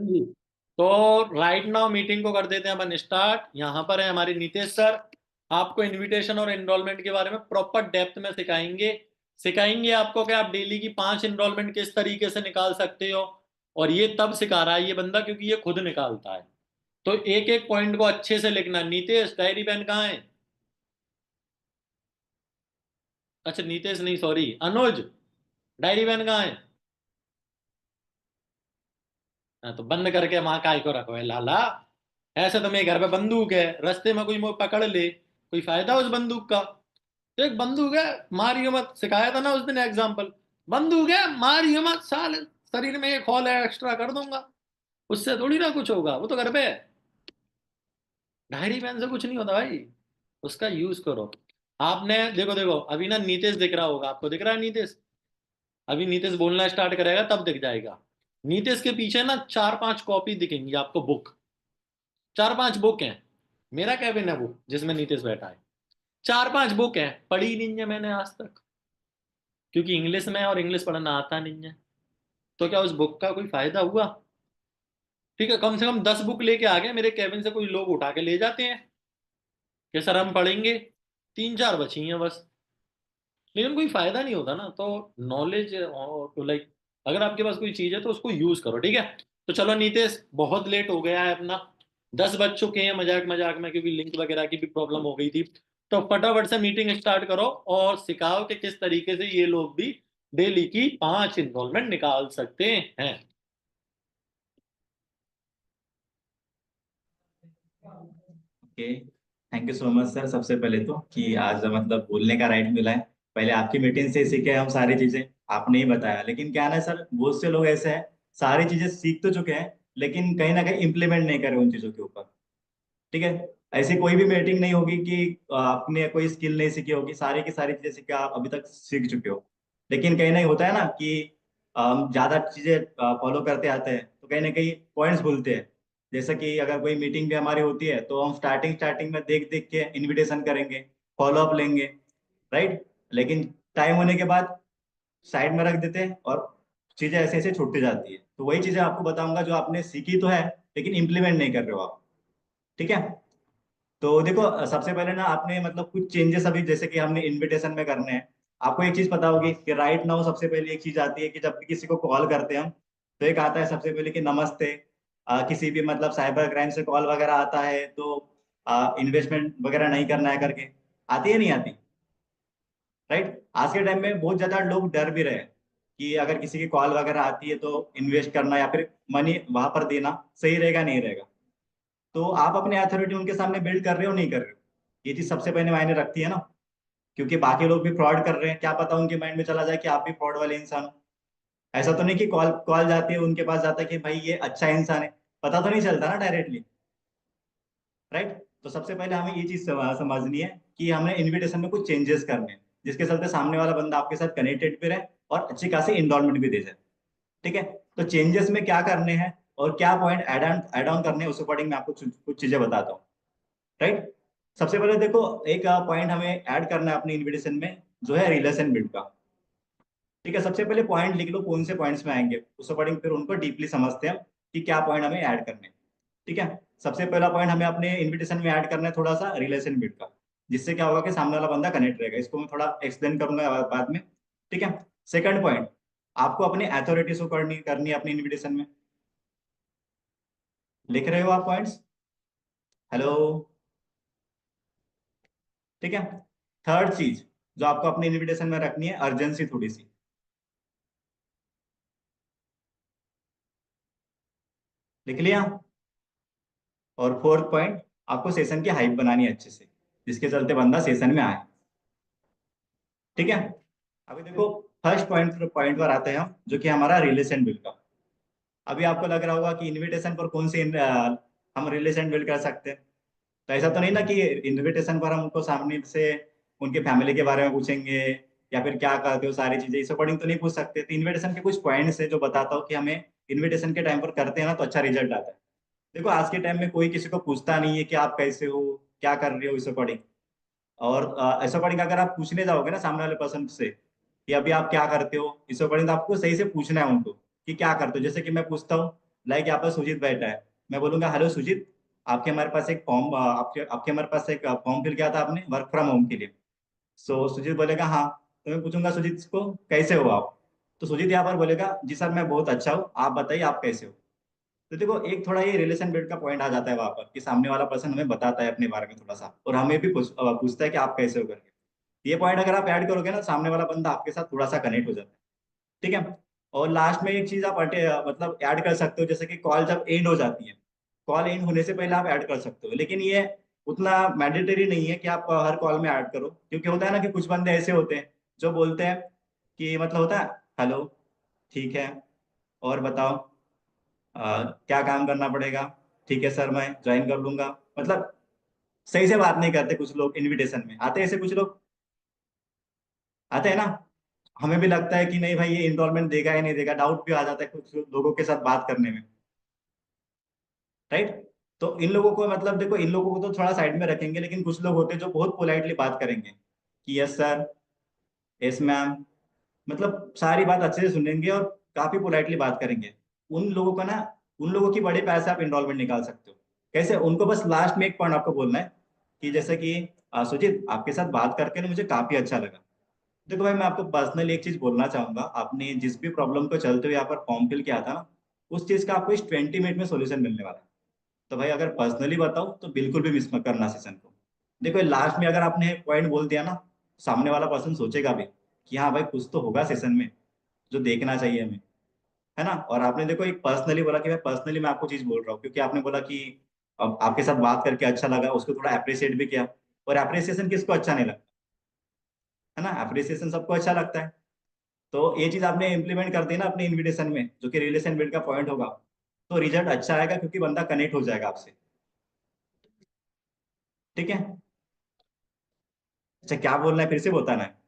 जी। तो right now meeting को कर देते हैं अपन स्टार्ट। यहाँ पर है हमारे नीतीश सर। आपको इनविटेशन और एनरोलमेंट के बारे में प्रॉपर डेप्थ में सिखाएंगे आपको कि आप डेली की 5 एनरोलमेंट किस तरीके से निकाल सकते हो। और ये तब सिखा रहा है ये बंदा क्योंकि ये खुद निकालता है। तो एक एक पॉइंट को अच्छे से लिखना। नीतीश डायरी पेन कहाँ है? अच्छा नीतीश नहीं, सॉरी अनुज, डायरी पेन कहाँ है? हाँ, तो बंद करके वहां काय को रखो है लाला। ऐसे तो मेरे घर पे बंदूक है, रास्ते में कोई मुझे पकड़ ले, कोई फायदा उस बंदूक का? तो एक बंदूक है, मारियो मत, सिखाया था ना उस दिन एग्जाम्पल। बंदूक है, मारियो मत साल, शरीर में एक हॉल है एक्स्ट्रा कर दूंगा, उससे थोड़ी ना कुछ होगा, वो तो घर पे है। डायरी पेन से कुछ नहीं होता भाई, उसका यूज करो। आपने देखो देखो अभी ना नीतीश दिख रहा होगा आपको, दिख रहा है नीतीश? अभी नीतीश बोलना स्टार्ट करेगा तब दिख जाएगा। नीतीश के पीछे ना 4-5 कॉपी दिखेंगी आपको, बुक। 4-5 बुक हैं। मेरा कैबिन है वो जिसमें नीतीश बैठा है। 4-5 बुक हैं, पढ़ी नहीं है मैंने आज तक, क्योंकि इंग्लिश में है और इंग्लिश पढ़ना आता नहीं है। तो क्या उस बुक का कोई फायदा हुआ? ठीक है, कम से कम 10 बुक लेके आ गए मेरे कैबिन से, कोई लोग उठा के ले जाते हैं कि सर हम पढ़ेंगे। 3-4 बची हैं बस। लेकिन कोई फायदा नहीं होता ना। तो नॉलेज तो लाइक, अगर आपके पास कोई चीज है तो उसको यूज करो, ठीक है। तो चलो नीतीश, बहुत लेट हो गया है अपना, 10 बज चुके हैं मजाक मजाक में, क्योंकि लिंक वगैरह की भी प्रॉब्लम हो गई थी। तो फटाफट से मीटिंग स्टार्ट करो और सिखाओ कि किस तरीके से ये लोग भी डेली की 5 इनरोलमेंट निकाल सकते हैं। Okay, thank you so much sir. सबसे पहले तो कि आज मतलब बोलने का राइट मिला है। पहले आपकी मीटिंग से सीखे हम सारी चीजें, आपने ही बताया। लेकिन क्या है ना सर, बहुत से लोग ऐसे हैं, सारी चीजें सीख तो चुके हैं लेकिन कहीं ना कहीं इम्प्लीमेंट नहीं करे उन चीजों के ऊपर। ठीक है। ऐसी कोई भी मीटिंग नहीं होगी कि आपने कोई स्किल नहीं सीखी होगी, सारी की सारी चीजें सीखी, आप अभी तक सीख चुके हो। लेकिन कहीं नहीं होता है ना कि हम ज्यादा चीजें फॉलो करते आते हैं तो कहीं ना कहीं पॉइंट्स भूलते हैं। जैसे कि अगर कोई मीटिंग भी हमारी होती है तो हम स्टार्टिंग स्टार्टिंग में देख देख के इनविटेशन करेंगे, फॉलो अप लेंगे, राइट। लेकिन टाइम होने के बाद साइड में रख देते हैं और चीजें ऐसे ऐसे छूटती जाती है। तो वही चीजें आपको बताऊंगा जो आपने सीखी तो है लेकिन इम्प्लीमेंट नहीं कर रहे हो आप। ठीक है। तो देखो सबसे पहले ना आपने मतलब कुछ चेंजेस अभी जैसे कि हमने इनविटेशन में करने हैं। आपको एक चीज पता होगी कि राइट नाउ सबसे पहले एक चीज आती है कि जब भी किसी को कॉल करते हैं हम, तो एक आता है सबसे पहले कि नमस्ते। किसी भी मतलब साइबर क्राइम से कॉल वगैरह आता है तो इन्वेस्टमेंट वगैरह नहीं करना है करके, आती है नहीं आती? राइट। आज के टाइम में बहुत ज्यादा लोग डर भी रहे हैं कि अगर किसी की कॉल वगैरह आती है तो इन्वेस्ट करना या फिर मनी वहां पर देना सही रहेगा नहीं रहेगा। तो आप अपने अथॉरिटी उनके सामने बिल्ड कर रहे हो नहीं कर रहे हो, ये चीज सबसे पहले मायने रखती है ना। क्योंकि बाकी लोग भी फ्रॉड कर रहे हैं, क्या पता उनके माइंड में चला जाए कि आप भी फ्रॉड वाले इंसान हो। ऐसा तो नहीं कि कॉल कॉल जाती है उनके पास जाता है कि भाई ये अच्छा इंसान है, पता तो नहीं चलता ना डायरेक्टली, राइट। तो सबसे पहले हमें ये चीज समझनी है कि हमने इनविटेशन में कुछ चेंजेस करने हैं जिसके चलते सामने वाला बंदा आपके साथ कनेक्टेड भी रहे और अच्छी खासी इन्वॉल्वमेंट भी दे जाए। ठीक है। तो चेंजेस में क्या करने हैं और क्या पॉइंट ऐड ऑन करने हैं उस अकॉर्डिंग मैं आपको कुछ चीजें बताता हूँ, राइट। सबसे पहले देखो, एक पॉइंट हमें ऐड करना है अपनी इनविटेशन में, जो है रिलेशन बिल्ड का। ठीक है। सबसे पहले पॉइंट लिख लो कौन से पॉइंट्स में आएंगे, उस अकॉर्डिंग फिर उनको डीपली समझते हैं कि क्या पॉइंट हमें ऐड करने हैं। ठीक है। सबसे पहला पॉइंट हमें अपने इनविटेशन में ऐड करना है थोड़ा सा रिलेशन बिल्ड का, जिससे क्या होगा कि सामने वाला बंदा कनेक्ट रहेगा। इसको मैं थोड़ा एक्सप्लेन करूंगा बाद में। ठीक है। सेकंड पॉइंट, आपको अपनी अथॉरिटी शो करनी है अपनी इनविटेशन में। लिख रहे हो आप पॉइंट्स? हेलो? ठीक है। थर्ड चीज जो आपको अपने इनविटेशन में रखनी है, अर्जेंसी थोड़ी सी। लिख लिया? और फोर्थ पॉइंट, आपको सेशन की हाइप बनानी है अच्छे से, जिसके चलते बंदा सेशन में आए। ठीक है। अभी देखो, फर्स्ट पॉइंट पॉइंट पर आते हैं हम, जो कि हमारा रिलेशन बिल्ड का। अभी आपको लग रहा होगा कि इनविटेशन पर कौन सी हम रिलेशन बिल्ड कर सकते हैं। तो ऐसा तो नहीं ना कि इनविटेशन पर हम उनको सामने से उनके फैमिली के बारे में पूछेंगे या फिर क्या करते हो सारी चीजें, इस अकॉर्डिंग तो नहीं पूछ सकते। तो इनविटेशन के कुछ पॉइंट्स है जो बताता हूँ कि हमें इनविटेशन के टाइम पर करते हैं ना तो अच्छा रिजल्ट आता है। देखो आज के टाइम में कोई किसी को पूछता नहीं है कि आप कैसे हो, क्या कर रहे हो, इस अकॉर्डिंग। और इस अकॉर्डिंग अगर आप पूछने जाओगे ना सामने वाले पर्सन से कि अभी आप क्या करते हो, इस अकॉर्डिंग तो आपको सही से पूछना है उनको कि क्या करते हो। जैसे कि मैं पूछता हूँ, लाइक यहाँ पर सुजीत बैठा है, मैं बोलूंगा हेलो सुजीत, आपके हमारे पास एक फॉर्म आपके आपके हमारे पास एक फॉर्म फिल किया था आपने वर्क फ्रॉम होम के लिए। सो सुजीत बोलेगा हाँ। तो मैं पूछूंगा सुजीत को कैसे हो आप। तो सुजीत यहाँ पर बोलेगा जी सर मैं बहुत अच्छा हूँ, आप बताइए आप कैसे हो। तो देखो एक थोड़ा ये रिलेशन बिल्ड का पॉइंट आ जाता है वहां पर कि सामने वाला पर्सन हमें बताता है अपने बारे में थोड़ा सा, और हमें भी पूछता है कि आप कैसे हो करके। ये पॉइंट अगर आप ऐड करोगे ना, सामने वाला बंदा आपके साथ थोड़ा सा कनेक्ट हो जाता है। ठीक है। और लास्ट में एक चीज आप मतलब ऐड कर सकते हो, जैसे कि कॉल जब एंड हो जाती है, कॉल एंड होने से पहले आप ऐड कर सकते हो, लेकिन ये उतना मैंडेटरी नहीं है कि आप हर कॉल में ऐड करो, क्योंकि होता है ना कि कुछ बंदे ऐसे होते हैं जो बोलते हैं कि मतलब होता है हेलो, ठीक है, और बताओ क्या काम करना पड़ेगा, ठीक है सर मैं ज्वाइन कर लूंगा। मतलब सही से बात नहीं करते कुछ लोग, इनविटेशन में आते हैं ऐसे कुछ लोग आते हैं ना। हमें भी लगता है कि नहीं भाई ये इनरोलमेंट देगा या नहीं देगा, डाउट भी आ जाता है कुछ लोगों के साथ बात करने में, राइट। तो इन लोगों को मतलब देखो, इन लोगों को तो थोड़ा साइड में रखेंगे, लेकिन कुछ लोग होते हैं जो बहुत पोलाइटली बात करेंगे कि यस सर, यस मैम, मतलब सारी बात अच्छे से सुनेंगे और काफी पोलाइटली बात करेंगे। उन लोगों का ना, उन लोगों की बड़े पैसे आप इनरोलमेंट निकाल सकते हो। कैसे? उनको बस लास्ट में एक पॉइंट आपको बोलना है कि जैसे कि सुजीत आपके साथ बात करके ना मुझे काफी अच्छा लगा। देखो भाई मैं आपको पर्सनली एक चीज बोलना चाहूंगा, आपने जिस भी प्रॉब्लम को चलते हुए यहाँ पर फॉर्म फिल किया था ना, उस चीज का आपको इस 20 मिनट में सोल्यूशन मिलने वाला है। तो भाई अगर पर्सनली बताऊं तो बिल्कुल भी मिस मत करना सेशन को। देखो लास्ट में अगर आपने पॉइंट बोल दिया ना, सामने वाला पर्सन सोचेगा भी कि हाँ भाई कुछ तो होगा सेशन में जो देखना चाहिए हमें, है ना। और आपने देखो एक पर्सनली बोला कि भाई पर्सनली मैं आपको चीज बोल रहा हूँ, क्योंकि आपने बोला कि अब आपके साथ बात करके अच्छा लगा, उसको थोड़ा अप्रिशिएट भी किया। और अप्रिसिएशन किसको अच्छा नहीं लगता, है ना। अप्रिसिएशन सबको अच्छा लगता है। तो ये चीज आपने इंप्लीमेंट कर दी ना अपने इनविटेशन में, जो कि रिलेशन बिल्ड का पॉइंट होगा, तो रिजल्ट अच्छा आएगा क्योंकि बंदा कनेक्ट हो जाएगा आपसे। ठीक है। अच्छा क्या बोलना है फिर से बताना है।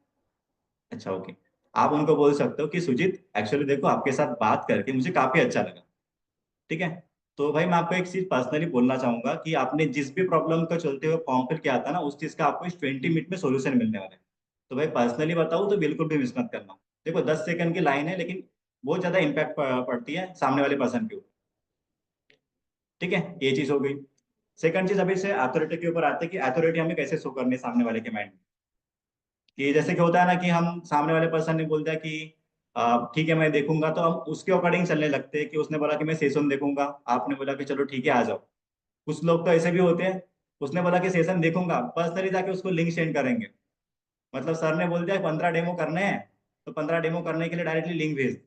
अच्छा ओके। आप उनको बोल सकते हो कि सुजीत एक्चुअली देखो आपके साथ बात करके मुझे काफी अच्छा लगा। ठीक है। तो भाई मैं आपको एक चीज पर्सनली बोलना चाहूंगा कि आपने जिस भी प्रॉब्लम का चलते हुए फॉर्म फिल किया था ना, उस चीज का आपको इस 20 मिनट में सोल्यूशन मिलने वाला है। तो भाई पर्सनली बताऊँ तो बिल्कुल भी मिस मत करना। देखो 10 सेकंड की लाइन है, लेकिन बहुत ज्यादा इम्पैक्ट पड़ती है सामने वाले पर्सन के ऊपर। ठीक है, ये चीज हो गई। सेकंड चीज अभी से अथॉरिटी के ऊपर आते हैं कि अथॉरिटी हमें कैसे शो करनी है सामने वाले के माइंड में। कि जैसे कि होता है ना कि हम सामने वाले पर्सन ने बोल दिया कि ठीक है मैं देखूंगा, तो हम उसके अकॉर्डिंग चलने लगते हैं कि उसने बोला कि मैं सेशन देखूंगा, आपने बोला कि चलो ठीक है आ जाओ। कुछ लोग तो ऐसे भी होते हैं, उसने बोला कि सेशन देखूंगा, पर्सनली जाके उसको लिंक सेंड करेंगे। मतलब सर ने बोल दिया 15 डेमो करने हैं, तो 15 डेमो करने के लिए डायरेक्टली लिंक भेज।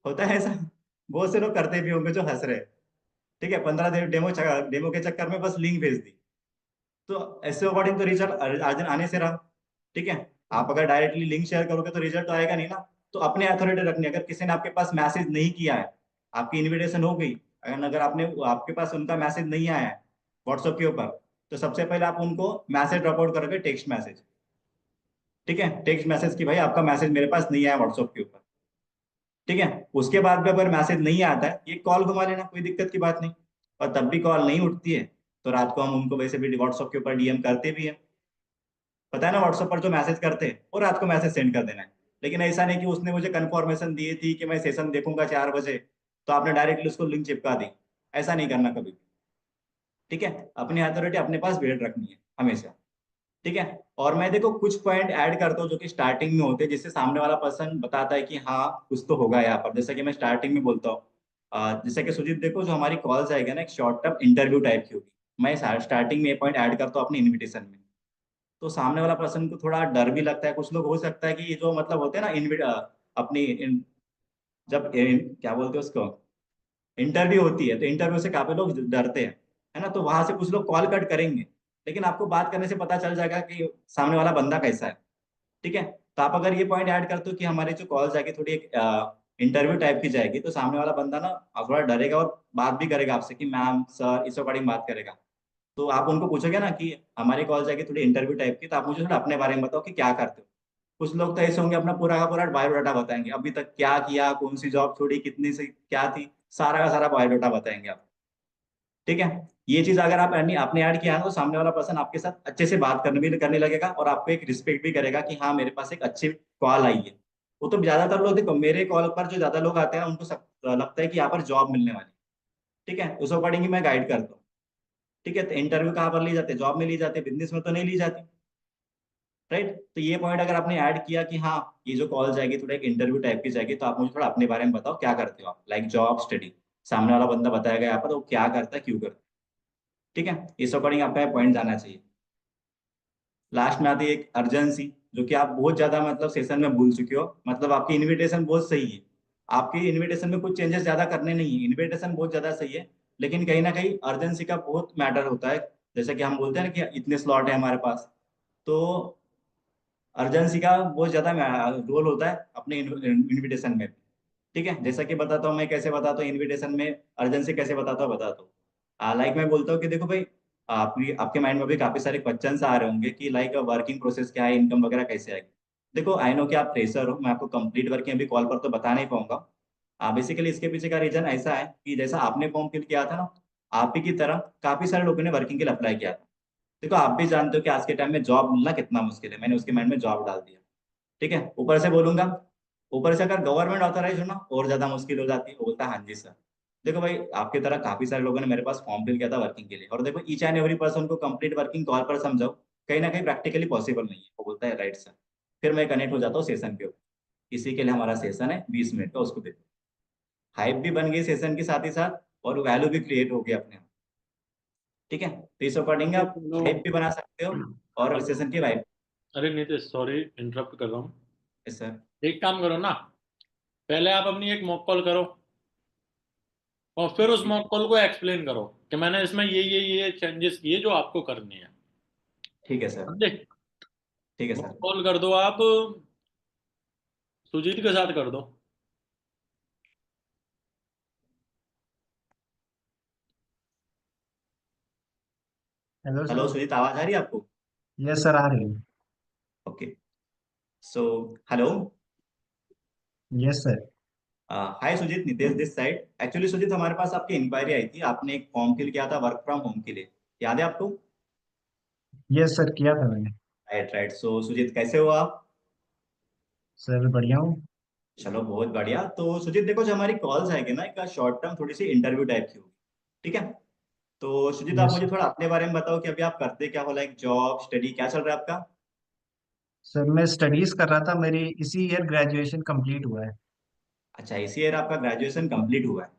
होता है ऐसा, बहुत से लोग करते भी होंगे जो हंस रहे हैं। ठीक है, 15 डेमो डेमो के चक्कर में बस लिंक भेज दी। तो ऐसे अकॉर्डिंग तो रिजल्ट आज आने से रहा। ठीक है। आप अगर डायरेक्टली लिंक शेयर करोगे तो रिजल्ट तो आएगा नहीं ना। तो अपने अथॉरिटी रखनी है। अगर किसी ने आपके पास मैसेज नहीं किया है, आपकी इनविटेशन हो गई, अगर आपने आपके पास उनका मैसेज नहीं आया है व्हाट्सएप के ऊपर, तो सबसे पहले आप उनको मैसेज ड्रॉप आउट करोगे, टेक्स्ट मैसेज। ठीक है, टेक्स्ट मैसेज की भाई आपका मैसेज मेरे पास नहीं आया व्हाट्सएप के ऊपर। ठीक है। उसके बाद भी अगर मैसेज नहीं आता है, ये कॉल घुमा लेना, कोई दिक्कत की बात नहीं। और तब भी कॉल नहीं उठती है, तो रात को हम उनको वैसे भी व्हाट्सएप के ऊपर डीएम करते भी हैं। पता है ना, व्हाट्सएप पर जो मैसेज करते हैं वो रात को मैसेज सेंड कर देना है। लेकिन ऐसा नहीं कि उसने मुझे कंफर्मेशन दी थी कि मैं सेशन देखूंगा 4 बजे, तो आपने डायरेक्टली उसको लिंक चिपका दी। ऐसा नहीं करना कभी भी। ठीक है। अपनी अथॉरिटी अपने पास बिल्ड रखनी है हमेशा। ठीक है। और मैं देखो कुछ पॉइंट ऐड करता हूँ जो कि स्टार्टिंग में होते हैं, जिससे सामने वाला पर्सन बताता है कि हाँ कुछ तो होगा यहाँ पर। जैसे कि मैं स्टार्टिंग में बोलता हूँ, जैसे कि सुजीत देखो जो हमारी कॉल्स आएगा ना, एक शॉर्ट टर्म इंटरव्यू टाइप की होगी। मैं स्टार्टिंग में ये पॉइंट ऐड करता हूँ अपने इन्विटेशन में। तो सामने वाला पर्सन को थोड़ा डर भी लगता है, कुछ लोग हो सकता है कि ये जो मतलब होते हैं ना अपनी जब क्या बोलते हैं उसको, इंटरव्यू होती है, तो इंटरव्यू से काफी लोग डरते हैं, है ना। तो वहां से कुछ लोग कॉल कट करेंगे, लेकिन आपको बात करने से पता चल जाएगा कि सामने वाला बंदा कैसा है। ठीक है। तो आप अगर ये पॉइंट ऐड करते हो कि हमारी जो कॉल जाएगी थोड़ी एक इंटरव्यू टाइप की जाएगी, तो सामने वाला बंदा ना थोड़ा डरेगा और बात भी करेगा आपसे कि मैम सर इस अकॉर्डिंग बात करेगा। तो आप उनको पूछोगे ना कि हमारी कॉल जाएगी थोड़ी इंटरव्यू टाइप की, तो आप मुझे थोड़ा अपने बारे में बताओ कि क्या करते हो। कुछ लोग तो ऐसे होंगे अपना पूरा का पूरा बायोडाटा बताएंगे, अभी तक क्या किया, कौन सी जॉब छोड़ी, कितनी से क्या थी, सारा का सारा बायोडाटा बताएंगे आप। ठीक है। ये चीज अगर आप आपने ऐड किया है ना, तो सामने वाला पर्सन आपके साथ अच्छे से बात करने लगेगा और आपको एक रिस्पेक्ट भी करेगा कि हाँ मेरे पास एक अच्छी कॉल आई है। वो तो ज्यादातर लोग देखो, मेरे कॉल पर जो ज्यादा लोग आते हैं ना, उनको सब लगता है कि यहाँ पर जॉब मिलने वाली है, ठीक है, उस अकॉर्डिंग ही मैं गाइड करता हूँ। ठीक है, तो इंटरव्यू कहाँ पर ली जाती है? जॉब में ली जाती है, बिजनेस में तो नहीं ली जाती। राइट, तो ये पॉइंट अगर आपने ऐड किया कि हाँ ये जो कॉल जाएगी थोड़ा एक इंटरव्यू टाइप की जाएगी, तो आप मुझे थोड़ा अपने बारे में बताओ, क्या करते हो आप, लाइक जॉब, स्टडी, सामने वाला बंदा बताएगा यहाँ पर वो क्या करता है, क्यों करता है। ठीक है, इस अकॉर्डिंग आपका पॉइंट जाना चाहिए। लास्ट में आती है एक अर्जेंसी, जो कि आप बहुत ज्यादा मतलब सेशन में भूल चुके हो। मतलब आपकी इनविटेशन बहुत सही है, आपकी इनविटेशन में कुछ चेंजेस ज्यादा करने नहीं है, इनविटेशन बहुत ज्यादा सही है, लेकिन कहीं ना कहीं अर्जेंसी का बहुत मैटर होता है। जैसे कि हम बोलते हैं ना कि इतने स्लॉट है हमारे पास, तो अर्जेंसी का बहुत ज्यादा रोल होता है अपने इनविटेशन में। ठीक है, जैसा कि बताता हूँ मैं, कैसे बताता हूँ इनविटेशन में अर्जेंसी कैसे बताता हूँ। लाइक मैं बोलता हूँ कि देखो भाई, आपके माइंड में भी काफी सारे क्वेश्चंस आ रहे होंगे कि लाइक वर्किंग प्रोसेस क्या है, इनकम वगैरह कैसे आएगी। देखो आई नो कि आप फ्रेशर हो, मैं आपको कंप्लीट वर्किंग अभी कॉल पर तो बता नहीं पाऊंगा। बेसिकली इसके पीछे का रीजन ऐसा है कि जैसा आपने फॉर्म फिल किया था ना, आप ही की तरह काफी सारे लोगों ने वर्किंग के लिए अप्लाई किया था। देखो आप भी जानते हो कि आज के टाइम में जॉब मिलना कितना मुश्किल है, मैंने उसके माइंड में जॉब डाल दिया। ठीक है, ऊपर से बोलूंगा, ऊपर से अगर गवर्नमेंट ऑथराइज हो ना और ज्यादा मुश्किल हो जाती है। वो बोलता है हाँ जी सर। देखो भाई, आपकी तरह काफी सारे लोगों ने मेरे पास फॉर्म फिल किया था वर्किंग के लिए, और देखो ईच एंड एवरी पर्सन को कंप्लीट वर्किंग कॉल पर समझाओ, कहीं ना कहीं प्रैक्टिकली पॉसिबल नहीं है। वो बोलता है राइट सर। फिर मैं कनेक्ट हो जाता हूँ सेशन के ऊपर। इसी के लिए हमारा सेशन है 20 मिनट का, उसको देखो। हाइप भी बन गई सेशन के साथ ही साथ, और वैल्यू भी क्रिएट हो गया अपने आप। ठीक है, तो इस अकॉर्डिंग तो आप चलो। हाइप भी बना सकते हो और अरे सेशन की वाइब। अरे नीतीश, सॉरी इंटरप्ट कर रहा हूँ। सर, एक काम करो ना, पहले आप अपनी एक मॉक कॉल करो, और फिर उस ठीक मॉक कॉल को एक्सप्लेन करो कि मैंने इसमें ये चेंजेस किए जो आपको करने हैं। ठीक है सर। समझे? ठीक है मॉक सर। कॉल कर दो आप, सुजीत के साथ कर दो। Hello hello sir. सुजीत, आवाज आ रही है आपको? यस सर, आ रही है। Okay, so hello. Yes sir. Hi Sujeet, Nitesh this side. Actually Sujeet, हमारे पास आपकी इंक्वायरी आई थी, आपने एक फॉर्म फिल किया था वर्क फ्रॉम होम के लिए, याद है आपको? यस सर, किया था मैंने। राइट राइट, सो सुजीत कैसे हो आप? सर बढ़िया हूँ। चलो बहुत बढ़िया। तो सुजीत देखो, जो हमारी कॉल्स आएगी ना, एक शॉर्ट टर्म थोड़ी सी इंटरव्यू टाइप की होगी। ठीक है, तो सुजीत आप यस मुझे थोड़ा अपने बारे में बताओ कि अभी आप करते क्या हो, लाइक जॉब, स्टडी, क्या चल रहा है आपका? सर, मैं स्टडीज कर रहा था, मेरी इसी ईयर ग्रेजुएशन कंप्लीट हुआ है। अच्छा, इसी ईयर आपका ग्रेजुएशन कंप्लीट हुआ है।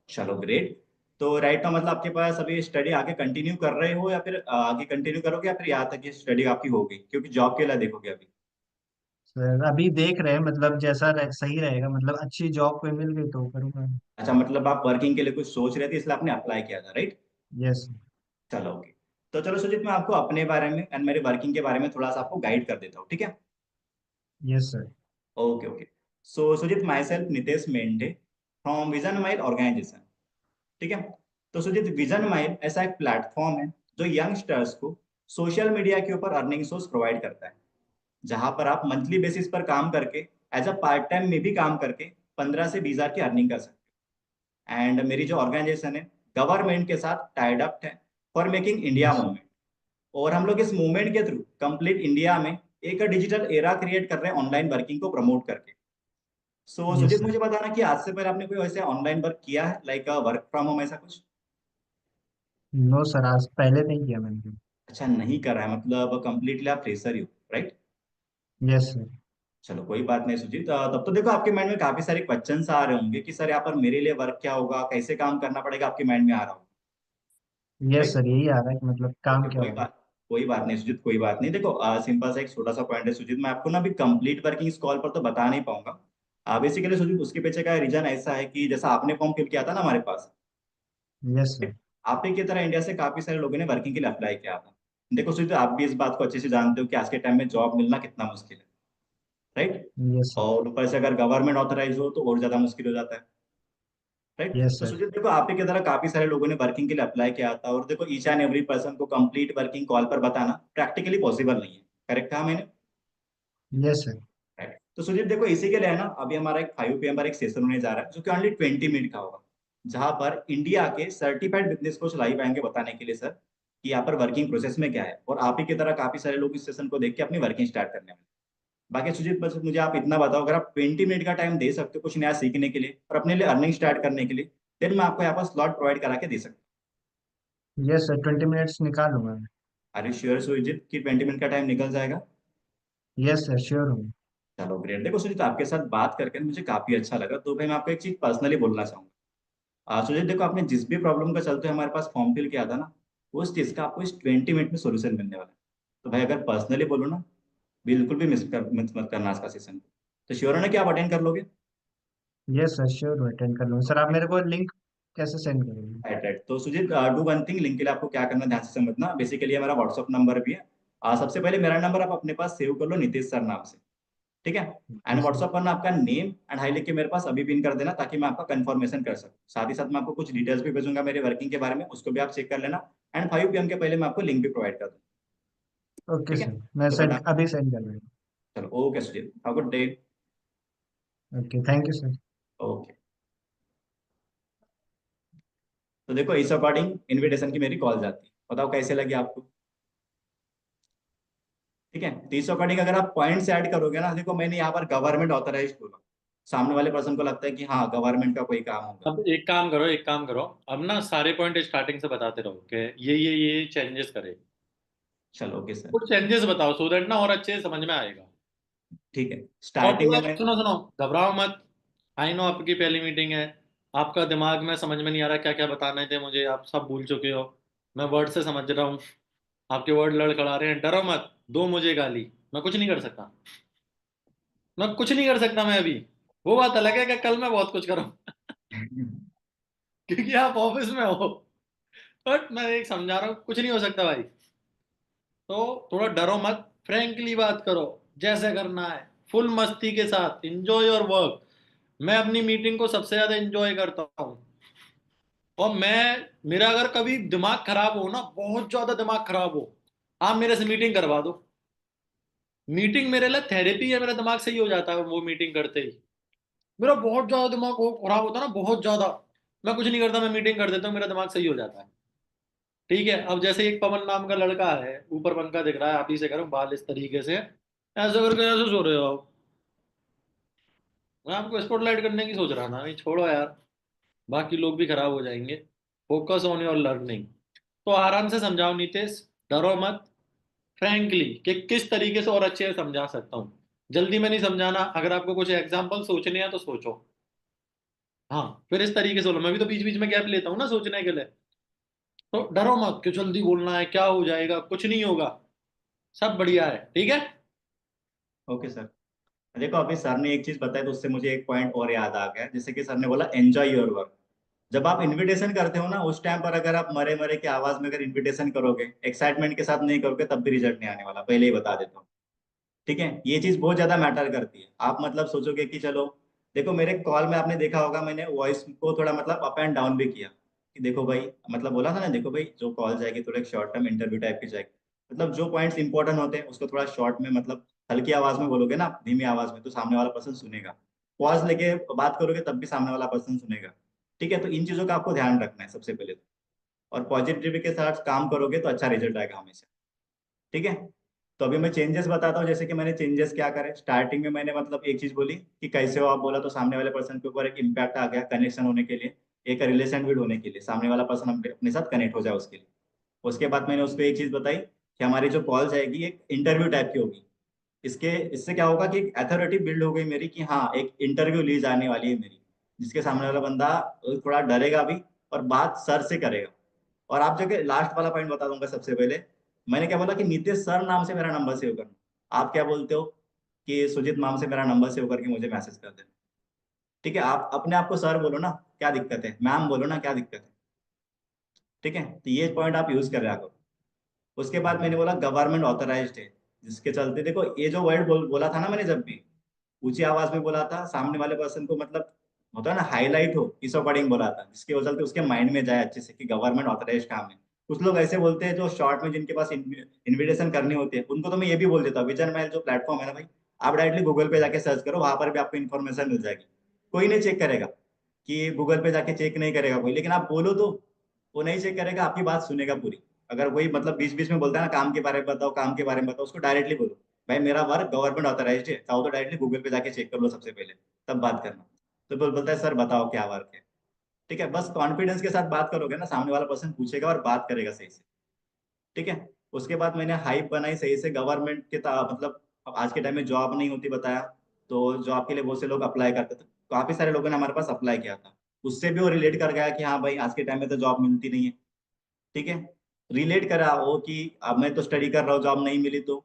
चलो ग्रेट। तो राइट नाउ मतलब आपके पास अभी स्टडी आगे कंटिन्यू कर रहे हो, या फिर आगे कंटिन्यू करोगे, या फिर यहाँ तक की स्टडी आपकी होगी, क्योंकि जॉब के लिए देखोगे अभी? सर अभी देख रहे हैं, मतलब जैसा सही रहेगा, मतलब अच्छी जॉब कोई मिल गई तो करूँगा। अच्छा, मतलब आप वर्किंग के लिए कुछ सोच रहे थे इसलिए आपने अप्लाई किया था, राइट? यस। चलो ओके। तो चलो सुजीत, मैं आपको अपने बारे में एंड मेरे वर्किंग के बारे में थोड़ा सा आपको गाइड कर देता हूँ, ठीक है? Yes sir. Okay okay. So Sujeet, myself Nitesh Mendhe from Vision Mile organisation. ठीक है, तो सुजीत विजन माइल ऐसा एक प्लेटफॉर्म है जो यंगस्टर्स को सोशल मीडिया के ऊपर अर्निंग सोर्स प्रोवाइड करता है, जहां पर आप मंथली बेसिस पर काम करके, एज अ पार्ट टाइम में भी काम करके 15 से 20 हजार की अर्निंग कर सकते हैं। एंड मेरी जो ऑर्गेनाइजेशन है, गवर्नमेंट के साथ टाइड अप है for making India yes. Movement. और हम लोग इस मूवमेंट के थ्रू कंप्लीट इंडिया में एक डिजिटल एरा क्रिएट कर रहे हैं ऑनलाइन वर्किंग को प्रमोट करके। So yes Sujeet sir. मुझे बताना कि आज से पहले आपने कोई वैसे ऑनलाइन वर्क किया है, लाइक वर्क फ्रॉम होम ऐसा कुछ? नो सर, आज पहले नहीं किया मैंने। अच्छा, नहीं कर रहा है, मतलब कंप्लीटली आप फ्रेशर ही हो, राइट? Yes sir. चलो कोई बात नहीं सुजीत। तब तो देखो आपके माइंड में काफी सारे क्वेश्चंस आ रहे होंगे कि सर यहाँ पर मेरे लिए वर्क क्या होगा, कैसे काम करना पड़ेगा, आपके माइंड में आ रहा होगा, यस राइट? सर, यही आ रहा है कि मतलब काम ओके, क्या होगा। कोई बात नहीं सुजीत, कोई बात नहीं। देखो सिंपल सा एक छोटा सा पॉइंट है सुजीत, मैं आपको ना अभी कंप्लीट वर्किंग इस कॉल पर तो बता नहीं पाऊंगा। बेसिकली सुजीत, उसके पीछे का रीजन ऐसा है कि जैसा आपने फॉर्म फिल किया था ना हमारे पास, यस सर। आप ही की तरह इंडिया से काफी सारे लोगों ने वर्किंग के लिए अप्लाई किया था। देखो सुजीत, आप भी इस बात को अच्छे से जानते हो कि आज के टाइम में जॉब मिलना कितना मुश्किल है, राइट? Yes sir. और ऊपर से अगर गवर्नमेंट ऑथराइज हो तो और ज्यादा मुश्किल हो जाता है, राइट? यस तो सर। सुजीत देखो, आप ही की तरह काफी सारे लोगों ने वर्किंग के लिए अप्लाई किया था, और देखो ईच एंड एवरी पर्सन को कंप्लीट वर्किंग कॉल पर बताना प्रैक्टिकली पॉसिबल नहीं है। करेक्ट कहा मैंने? Yes sir. राइट, तो सुजीत देखो इसी के लिए है ना, अभी हमारा एक 5 PM पर एक सेशन होने जा रहा है जो कि ओनली 20 मिनट का होगा, जहां पर इंडिया के सर्टिफाइड बिजनेस कोच लाइव आएंगे बताने के लिए सर कि यहाँ पर वर्किंग प्रोसेस में क्या है, और आप ही की तरह काफी सारे लोग इस सेशन को देख के अपनी वर्किंग स्टार्ट करने वाले हैं। बाकी सुजीत, बस मुझे आप इतना बताओ, अगर आप 20 मिनट का टाइम दे सकते हो कुछ नया सीखने के लिए और अपने लिए अर्निंग स्टार्ट करने के लिए, देन मैं आपको यहाँ पर स्लॉट प्रोवाइड करा के दे सकता यस सर, 20 मिनट्स निकाल लूंगा मैं। हूँ। आर यू श्योर सुजीत कि 20 मिनट का टाइम निकल जाएगा? यस सर, श्योर हूँ। चलो ग्रेट। देखो सुजीत, आपके साथ बात करके मुझे काफी अच्छा लगा, तो भाई मैं आपको एक चीज पर्सनली बोलना चाहूंगा। सुजीत देखो, आपने जिस भी प्रॉब्लम का चलते हुए हमारे पास फॉर्म फिल किया था ना, उस चीज का आपको इस 20 मिनट में सोल्यूशन मिलने वाला है। तो भाई अगर पर्सनली बोलो ना, बिल्कुल भी मिस मत करना आज का सेशन। तो श्योर है ना कि आप अटेंड कर लोगे? यस सर, श्योर हूँ, अटेंड कर लूंगा। सर आप मेरे को लिंक कैसे सेंड करोगे? Right right. तो Sujit, do one thing, link के लिए आपको क्या करना है ध्यान से समझना। बेसिकली ये मेरा व्हाट्सअप नंबर भी है। सबसे पहले मेरा नंबर आप अपने पास सेव कर लो, नितेश सर नाम से। ठीक है? And ji sir. व्हाट्सअप पर ना आपका नेम एंड हाई लिख के मेरे पास अभी पिन कर देना, ताकि मैं आपका कंफर्मेशन कर सकूं। साथ ही साथ मैं आपको कुछ डिटेल्स भी भेजूंगा मेरे वर्किंग के बारे में, उसको भी आप चेक कर लेना। एंड 5 PM के पहले मैं आपको लिंक भी प्रोवाइड कर दूँ। ओके ठीक है? सर, मैं तो सेंड बेटा, अभी सेंड कर रहा चलो okay Sujit, have good day. हूँ। Okay, thank you sir. Okay. तो देखो, इस अकॉर्डिंग इनविटेशन की मेरी कॉल जाती है, बताओ कैसे लगी आपको? ठीक है? तो इस अकॉर्डिंग अगर आप पॉइंट्स ऐड करोगे ना, देखो मैंने यहाँ पर गवर्नमेंट ऑथराइज बोला, सामने वाले पर्सन को लगता है कि हाँ गवर्नमेंट का कोई काम होगा। अब एक काम करो, एक काम करो। अब ना सारे पॉइंट स्टार्टिंग से बताते रहो कि ये चेंजेस करे। चलो ओके सर। कुछ चेंजेस बताओ सो दैट ना और अच्छे से समझ में आएगा। ठीक है, और स्टार्टिंग थोड़ा में मैं। सुनो सुनो, घबराओ मत। आई नो आपकी पहली मीटिंग है। आपका दिमाग में समझ में नहीं आ रहा क्या क्या बताने थे मुझे, आप सब भूल चुके हो। मैं वर्ड से समझ रहा हूँ। आपके वर्ड लड़खड़ा रहे हैं, डरो मत। दो मुझे गाली, मैं कुछ नहीं कर सकता। मैं कुछ नहीं कर सकता मैं अभी। वो बात अलग है कि कल मैं बहुत कुछ करूँ क्योंकि आप ऑफिस में हो। बट मैं एक समझा रहा हूँ, कुछ नहीं हो सकता भाई। तो थोड़ा डरो मत, फ्रैंकली बात करो। जैसे करना है, फुल मस्ती के साथ इंजॉय योर वर्क। मैं अपनी मीटिंग को सबसे ज्यादा इंजॉय करता हूँ। और मेरा अगर कभी दिमाग खराब हो ना, बहुत ज्यादा दिमाग खराब हो, आप मेरे से मीटिंग करवा दो। मीटिंग मेरे लिए थेरेपी है, मेरा दिमाग सही हो जाता है वो मीटिंग करते ही। मेरा बहुत ज्यादा दिमाग खराब होता है ना, बहुत ज्यादा। मैं कुछ नहीं करता, मैं मीटिंग कर देता हूँ, मेरा दिमाग सही हो जाता है। ठीक है? अब जैसे एक पवन नाम का लड़का है, ऊपर पंखा दिख रहा है, आप ही से करूँ बाल इस तरीके से, ऐसे करके ऐसे सो रहे हो आप। मैं आपको स्पॉटलाइट करने की सोच रहा था, नहीं छोड़ो यार। बाकी लोग भी खराब हो जाएंगे। Focus on your learning. तो आराम से समझाओ नीतीश, डरो मत। फ्रैंकली कि किस तरीके से और अच्छे से समझा सकता हूँ। जल्दी में नहीं समझाना, अगर आपको कुछ एग्जाम्पल सोचने हैं तो सोचो। हाँ, फिर इस तरीके से बोलो, मैं भी तो बीच बीच में गैप लेता हूँ ना सोचने के लिए। तो डरो मत कि जल्दी बोलना है, क्या हो जाएगा, कुछ नहीं होगा। सब बढ़िया है, ठीक है? Okay sir. देखो अभी सर ने एक चीज बताई तो उससे मुझे एक पॉइंट और याद आ गया, जैसे कि सर ने बोला एंजॉय योर वर्क। जब आप इनविटेशन करते हो ना, उस टाइम पर अगर आप मरे मरे की आवाज में अगर इनविटेशन करोगे, एक्साइटमेंट के साथ नहीं करोगे, तब भी रिजल्ट नहीं आने वाला, पहले ही बता देता हूँ। ठीक है? ये चीज बहुत ज्यादा मैटर करती है। आप मतलब सोचोगे कि चलो, देखो मेरे कॉल में आपने देखा होगा मैंने वॉइस को थोड़ा मतलब अप एंड डाउन भी किया, कि देखो भाई, मतलब बोला था ना, देखो भाई जो कॉल जाएगी थोड़ा एक शॉर्ट टर्म इंटरव्यू टाइप की जाएगी। मतलब जो पॉइंट्स इंपॉर्टेंट होते हैं उसको थोड़ा शॉर्ट में, मतलब हल्की आवाज में बोलोगे ना, धीमी आवाज में, तो सामने वाला पर्सन सुनेगा। पॉज लेके बात करोगे तब भी सामने वाला पर्सन सुनेगा। ठीक है? तो इन चीजों का आपको ध्यान रखना है सबसे पहले तो। और पॉजिटिविटी के साथ काम करोगे तो अच्छा रिजल्ट आएगा हमेशा। ठीक है? तो अभी मैं चेंजेस बताता हूँ, जैसे कि मैंने चेंजेस क्या करे। स्टार्टिंग में मैंने मतलब एक चीज बोली कि कैसे हो आप, बोला तो सामने वाले पर्सन के ऊपर एक इम्पैक्ट आ गया, कनेक्शन होने के लिए, एक रिलेशन बिल्ड होने के लिए, सामने वाला पर्सन अपने साथ कनेक्ट हो जाए उसके लिए। उसके बाद मैंने उसको एक चीज बताई कि हमारी जो कॉल जाएगी एक इंटरव्यू टाइप की होगी। इसके इससे क्या होगा कि एक अथॉरिटी बिल्ड हो गई मेरी, कि हाँ एक इंटरव्यू ली जाने वाली है मेरी, जिसके सामने वाला बंदा थोड़ा डरेगा भी और बात सर से करेगा। और आप जगह लास्ट वाला पॉइंट बता दूंगा सबसे पहले। मैंने क्या बोला कि नीतीश सर नाम से मेरा नंबर सेव करना। आप क्या बोलते हो कि सुजीत नाम से मेरा नंबर सेव करके मुझे मैसेज कर देना। ठीक है? आप अपने आप को सर बोलो ना, क्या दिक्कत है, मैम बोलो ना, क्या दिक्कत है। ठीक है? तो ये पॉइंट आप यूज कर रहा करो। उसके बाद मैंने बोला गवर्नमेंट ऑथराइज्ड है, जिसके चलते देखो ये जो वर्ड बोला था ना मैंने, जब भी ऊंची आवाज में बोला था, सामने वाले पर्सन को मतलब होता है ना हाईलाइट हो, इस अकॉर्डिंग बोला था, जिसके वजह से उसके माइंड में जाए अच्छे से कि गवर्नमेंट ऑथराइज काम है। कुछ लोग ऐसे बोलते हैं जो शॉर्ट में जिनके पास इन्विटेशन करनी होती है, उनको तो मैं ये भी बोल देता हूँ, विजन महल जो प्लेटफॉर्म है ना भाई, आप डायरेक्टली गूगल पे जाके सर्च करो, वहां पर भी आपको इन्फॉर्मेशन मिल जाएगी। कोई नहीं चेक करेगा, कि गूगल पे जाके चेक नहीं करेगा कोई, लेकिन आप बोलो तो वो नहीं चेक करेगा, आपकी बात सुनेगा पूरी। अगर कोई मतलब बीच बीच में बोलता है ना काम के बारे में बताओ, काम के बारे में बताओ, उसको डायरेक्टली बोलो भाई मेरा वर्क गवर्नमेंट ऑथराइज्ड है, चाहो तो डायरेक्टली गूगल पे जाके चेक कर लो सबसे पहले, तब बात करना। तो बोलता है सर बताओ क्या वर्क है। ठीक है, बस कॉन्फिडेंस के साथ बात करोगे ना, सामने वाला पर्सन पूछेगा और बात करेगा सही से। ठीक है, उसके बाद मैंने हाइप बनाई सही से गवर्नमेंट के मतलब अब आज के टाइम में जॉब नहीं होती बताया, तो जॉब के लिए बहुत से लोग अप्लाई करते थे, काफी सारे लोगों ने हमारे पास अप्लाई किया था। उससे भी वो रिलेट कर गया कि हाँ भाई आज के टाइम में तो जॉब मिलती नहीं है। ठीक है, रिलेट करा वो कि अब मैं तो स्टडी कर रहा हूँ, जॉब नहीं मिली, तो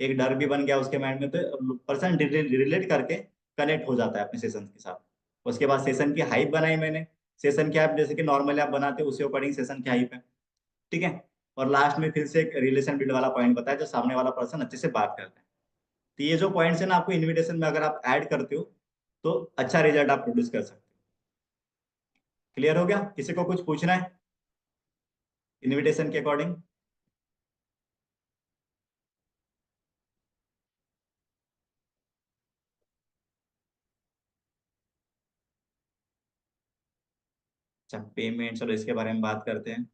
एक डर भी बन गया उसके माइंड में, तो पर्सन रिलेट करके कनेक्ट हो जाता है अपने सेशन के साथ। उसके बाद सेशन की हाइप बनाई मैंने। सेशन की हाइप जैसे कि नॉर्मली आप बनाते हो उसी अकॉर्डिंग सेशन की हाइप है। ठीक है, और लास्ट में फिर से एक रिलेशन बिल्ड वाला पॉइंट बताया, जो सामने वाला पर्सन अच्छे से बात करता है। तो ये जो पॉइंट्स है ना, आपको इनविटेशन में अगर आप ऐड करते हो तो अच्छा रिजल्ट आप प्रोड्यूस कर सकते हो। क्लियर हो गया? किसी को कुछ पूछना है इनविटेशन के अकॉर्डिंग? अच्छा, पेमेंट्स और इसके बारे में बात करते हैं।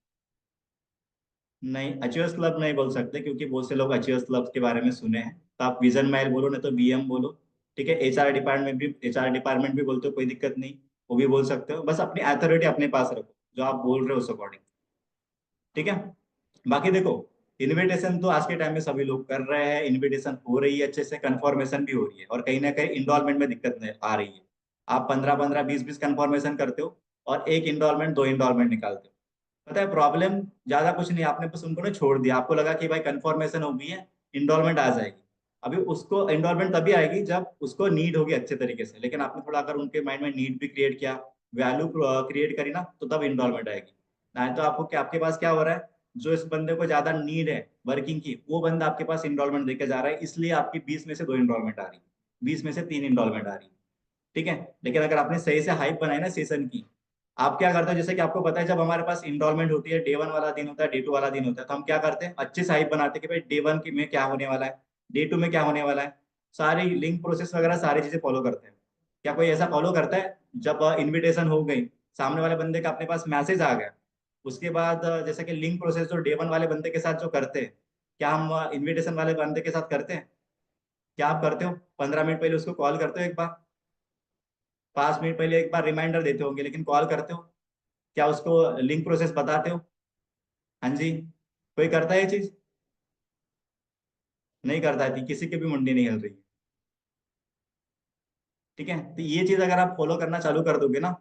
नहीं, अचीवर्स क्लब नहीं बोल सकते, क्योंकि बहुत से लोग अचीवर्स क्लब के बारे में सुने हैं। तो आप विजन माइल बोलो, नहीं तो बीएम बोलो। ठीक है, एचआर डिपार्टमेंट भी बोलते हो, कोई दिक्कत नहीं, वो भी बोल सकते हो। बस अपनी अथॉरिटी अपने पास रखो, जो आप बोल रहे हो उस अकॉर्डिंग। ठीक है, बाकी देखो, इनविटेशन तो आज के टाइम में सभी लोग कर रहे हैं, इनविटेशन हो रही है अच्छे से, कंफर्मेशन भी हो रही है, और कहीं ना कहीं इंडॉलमेंट में दिक्कत नहीं आ रही है। आप 15-15, 20-20 कंफर्मेशन करते हो और एक इंडॉलमेंट, दो इंडॉलमेंट निकालते हो। पता है प्रॉब्लम ज्यादा कुछ नहीं, आपने बस उनको ना छोड़ दिया, आपको लगा कि भाई कंफर्मेशन हो गई है, इंडॉलमेंट आ जाएगी। अभी उसको इंडॉलमेंट तभी आएगी जब उसको नीड होगी अच्छे तरीके से, लेकिन आपने थोड़ा अगर उनके माइंड में नीड भी क्रिएट किया, वैल्यू क्रिएट करी ना, तो तब इंडॉलमेंट आएगी। नहीं तो आपको क्या, आपके पास क्या हो रहा है, जो इस बंदे को ज्यादा नीड है वर्किंग की, वो बंदा आपके पास इंडॉलमेंट देके जा रहा है, इसलिए आपकी 20 में से दो इंडॉलमेंट आ रही, 20 में से तीन इंडॉलमेंट आ रही। ठीक है, लेकिन अगर आपने सही से हाइप बनाई ना सेशन की, आप क्या करते हो, जैसे कि आपको पता है जब हमारे पास इंस्टॉलमेंट होती है, डे वन वाला दिन होता है, डे टू वाला दिन होता है, तो हम क्या करते हैं, अच्छे से हाइप बनाते हैं कि भाई डे वन की में क्या होने वाला है, डे टू में क्या होने वाला है, सारी लिंक प्रोसेस वगैरह सारी चीजें फॉलो करते हैं। क्या कोई ऐसा फॉलो करता है? जब इनविटेशन हो गई, सामने वाले बंदे का अपने पास मैसेज आ गया, उसके बाद जैसे कि लिंक प्रोसेस जो डे वन वाले बंदे के साथ जो करते हैं, क्या हम इन्विटेशन वाले बंदे के साथ करते हैं? क्या आप करते हो? 15 मिनट पहले उसको कॉल करते हो एक बार, 5 मिनट पहले एक बार रिमाइंडर देते होंगे, लेकिन कॉल करते हो? क्या उसको लिंक प्रोसेस बताते हो? हाँ जी, कोई करता है ये चीज? नहीं करता है, किसी की भी मुंडी नहीं हिल रही। ठीक है, तो ये चीज अगर आप फॉलो करना चालू कर दोगे ना,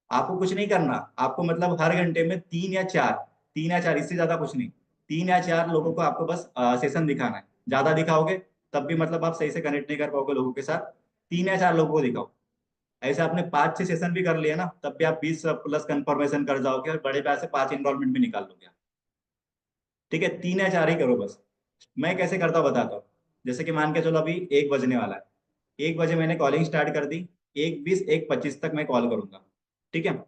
आपको कुछ नहीं करना, आपको मतलब हर घंटे में तीन या चार, इससे ज्यादा कुछ नहीं, 3 या 4 लोगों को आपको बस सेशन दिखाना है। ज्यादा दिखाओगे तब भी मतलब आप सही से कनेक्ट नहीं कर पाओगे लोगों के साथ। 3 या 4 लोगों को दिखाओ। ऐसे आपने 5-6 सेशन भी कर लिए ना, तब भी आप 20 प्लस कंफर्मेशन कर जाओगे, और बड़े पैसे 5 इनरोलमेंट भी निकाल लोगे। ठीक है, 3 या 4 ही करो बस। मैं कैसे करता हूँ बताता हूँ। जैसे कि मान के चलो अभी 1 बजने वाला है, 1 बजे मैंने कॉलिंग स्टार्ट कर दी, 1:20, 1:25 तक मैं कॉल करूंगा। ठीक है,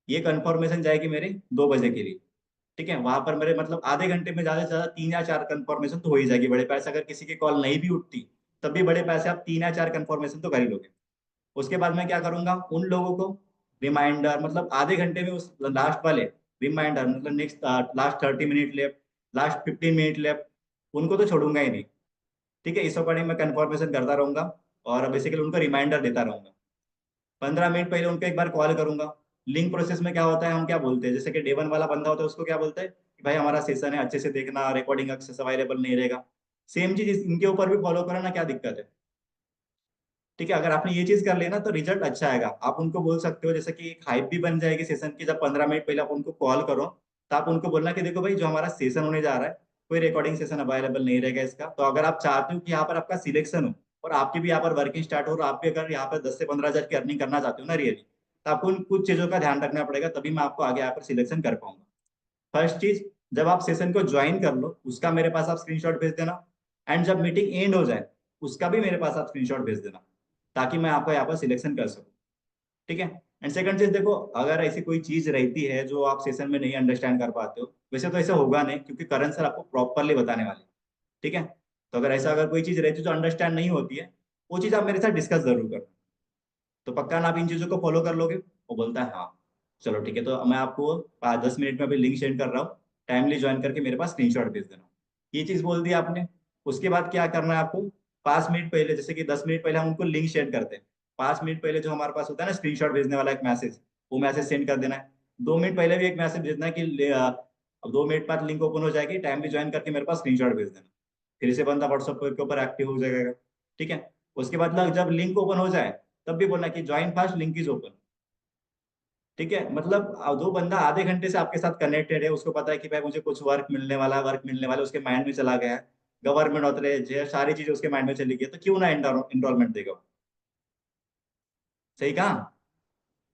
ये कंफर्मेशन जाएगी मेरे 2 बजे के लिए। ठीक है, वहां पर मेरे मतलब आधे घंटे में ज्यादा से ज्यादा 3 या 4 कंफर्मेशन तो हो ही जाएगी। बड़े पैसे अगर किसी की कॉल नहीं भी उठती, तब भी बड़े पैसे आप 3 या 4 कंफर्मेशन तो कर ही लोगे। उसके बाद मैं क्या करूंगा, उन लोगों को रिमाइंडर, मतलब आधे घंटे में उस लास्ट वाले रिमाइंडर, मतलब next last 30 minute left, last 15 minute left, उनको तो छोड़ूंगा ही नहीं। ठीक है, इस अकॉर्डिंग मैं कंफर्मेशन करता रहूंगा, और बेसिकली उनको रिमाइंडर देता रहूंगा। 15 मिनट पहले उनको एक बार कॉल करूंगा। लिंक प्रोसेस में क्या होता है, हम क्या बोलते हैं, जैसे कि डे वन वाला बंदा होता है उसको क्या बोलते हैं कि भाई हमारा सेशन है, अच्छे से देखना, रिकॉर्डिंग एक्सेस अवेलेबल नहीं रहेगा। सेम चीज इनके ऊपर भी फॉलो करो ना, क्या दिक्कत है? ठीक है, अगर आपने ये चीज कर लिया ना, तो रिजल्ट अच्छा आएगा। आप उनको बोल सकते हो, जैसे कि एक हाइप भी बन जाएगी सेशन की, जब 15 मिनट पहले आप उनको कॉल करो, तो आप उनको बोलना कि देखो भाई जो हमारा सेशन होने जा रहा है, कोई रिकॉर्डिंग सेशन अवेलेबल नहीं रहेगा इसका, तो अगर आप चाहते हो कि यहाँ पर आपका सिलेक्शन हो, और आपकी भी यहाँ पर वर्किंग स्टार्ट हो, और आप भी अगर यहाँ पर 10 से 15 हज़ार की अर्निंग करना चाहते हो ना रियली, तो आपको उन कुछ चीजों का ध्यान रखना पड़ेगा, तभी मैं आपको आगे यहाँ पर सिलेक्शन कर पाऊंगा। फर्स्ट चीज, जब आप सेशन को ज्वाइन कर लो, उसका मेरे पास आप स्क्रीनशॉट भेज देना। एंड जब मीटिंग एंड हो जाए, उसका भी मेरे पास आप स्क्रीनशॉट भेज देना, ताकि मैं आपका यहाँ पर सिलेक्शन कर सकूँ। ठीक है, एंड सेकंड चीज देखो, अगर ऐसी कोई चीज रहती है जो आप सेशन में नहीं अंडरस्टैंड कर पाते हो, वैसे तो ऐसा होगा नहीं, क्योंकि करण सर आपको प्रॉपरली बताने वाले हैं। ठीक है, तो अगर ऐसा अगर कोई चीज रहती है जो अंडरस्टैंड नहीं होती है, वो चीज आप मेरे साथ डिस्कस जरूर करना। तो पक्का ना आप इन चीजों को फॉलो कर लोगे? वो बोलता है हाँ। चलो ठीक है, तो मैं आपको 5-10 मिनट में अभी लिंक सेंड कर रहा हूँ, टाइमली ज्वाइन करके मेरे पास स्क्रीनशॉट भेज देना। ये चीज बोल दी आपने। उसके बाद क्या करना है आपको, 5 मिनट पहले, जैसे कि 10 मिनट पहले हम उनको लिंक शेयर करते हैं, 5 मिनट पहले जो हमारे पास होता है ना स्क्रीनशॉट भेजने वाला एक मैसेज, वो मैसेज सेंड कर देना है। 2 मिनट पहले भी एक मैसेज भेजना है कि अब 2 मिनट बाद लिंक ओपन हो जाएगी, टाइमली ज्वाइन करके मेरे पास स्क्रीनशॉट भेज देना। फिर से बंदा व्हाट्सएप के ऊपर एक्टिव हो जाएगा। ठीक है, उसके बाद जब लिंक ओपन हो जाए तब भी बोलना कि join fast, link is open. ठीक है, मतलब जो बंदा आधे घंटे से आपके साथ कनेक्टेड है, उसको पता है कि भाई मुझे कुछ वर्क मिलने वाला है, उसके माइंड में चला गया है, गवर्नमेंट ऑथराइज है, सारी चीजें उसके माइंड में चली गई है, तो क्यों ना एनरोलमेंट देगा वो? सही कहा।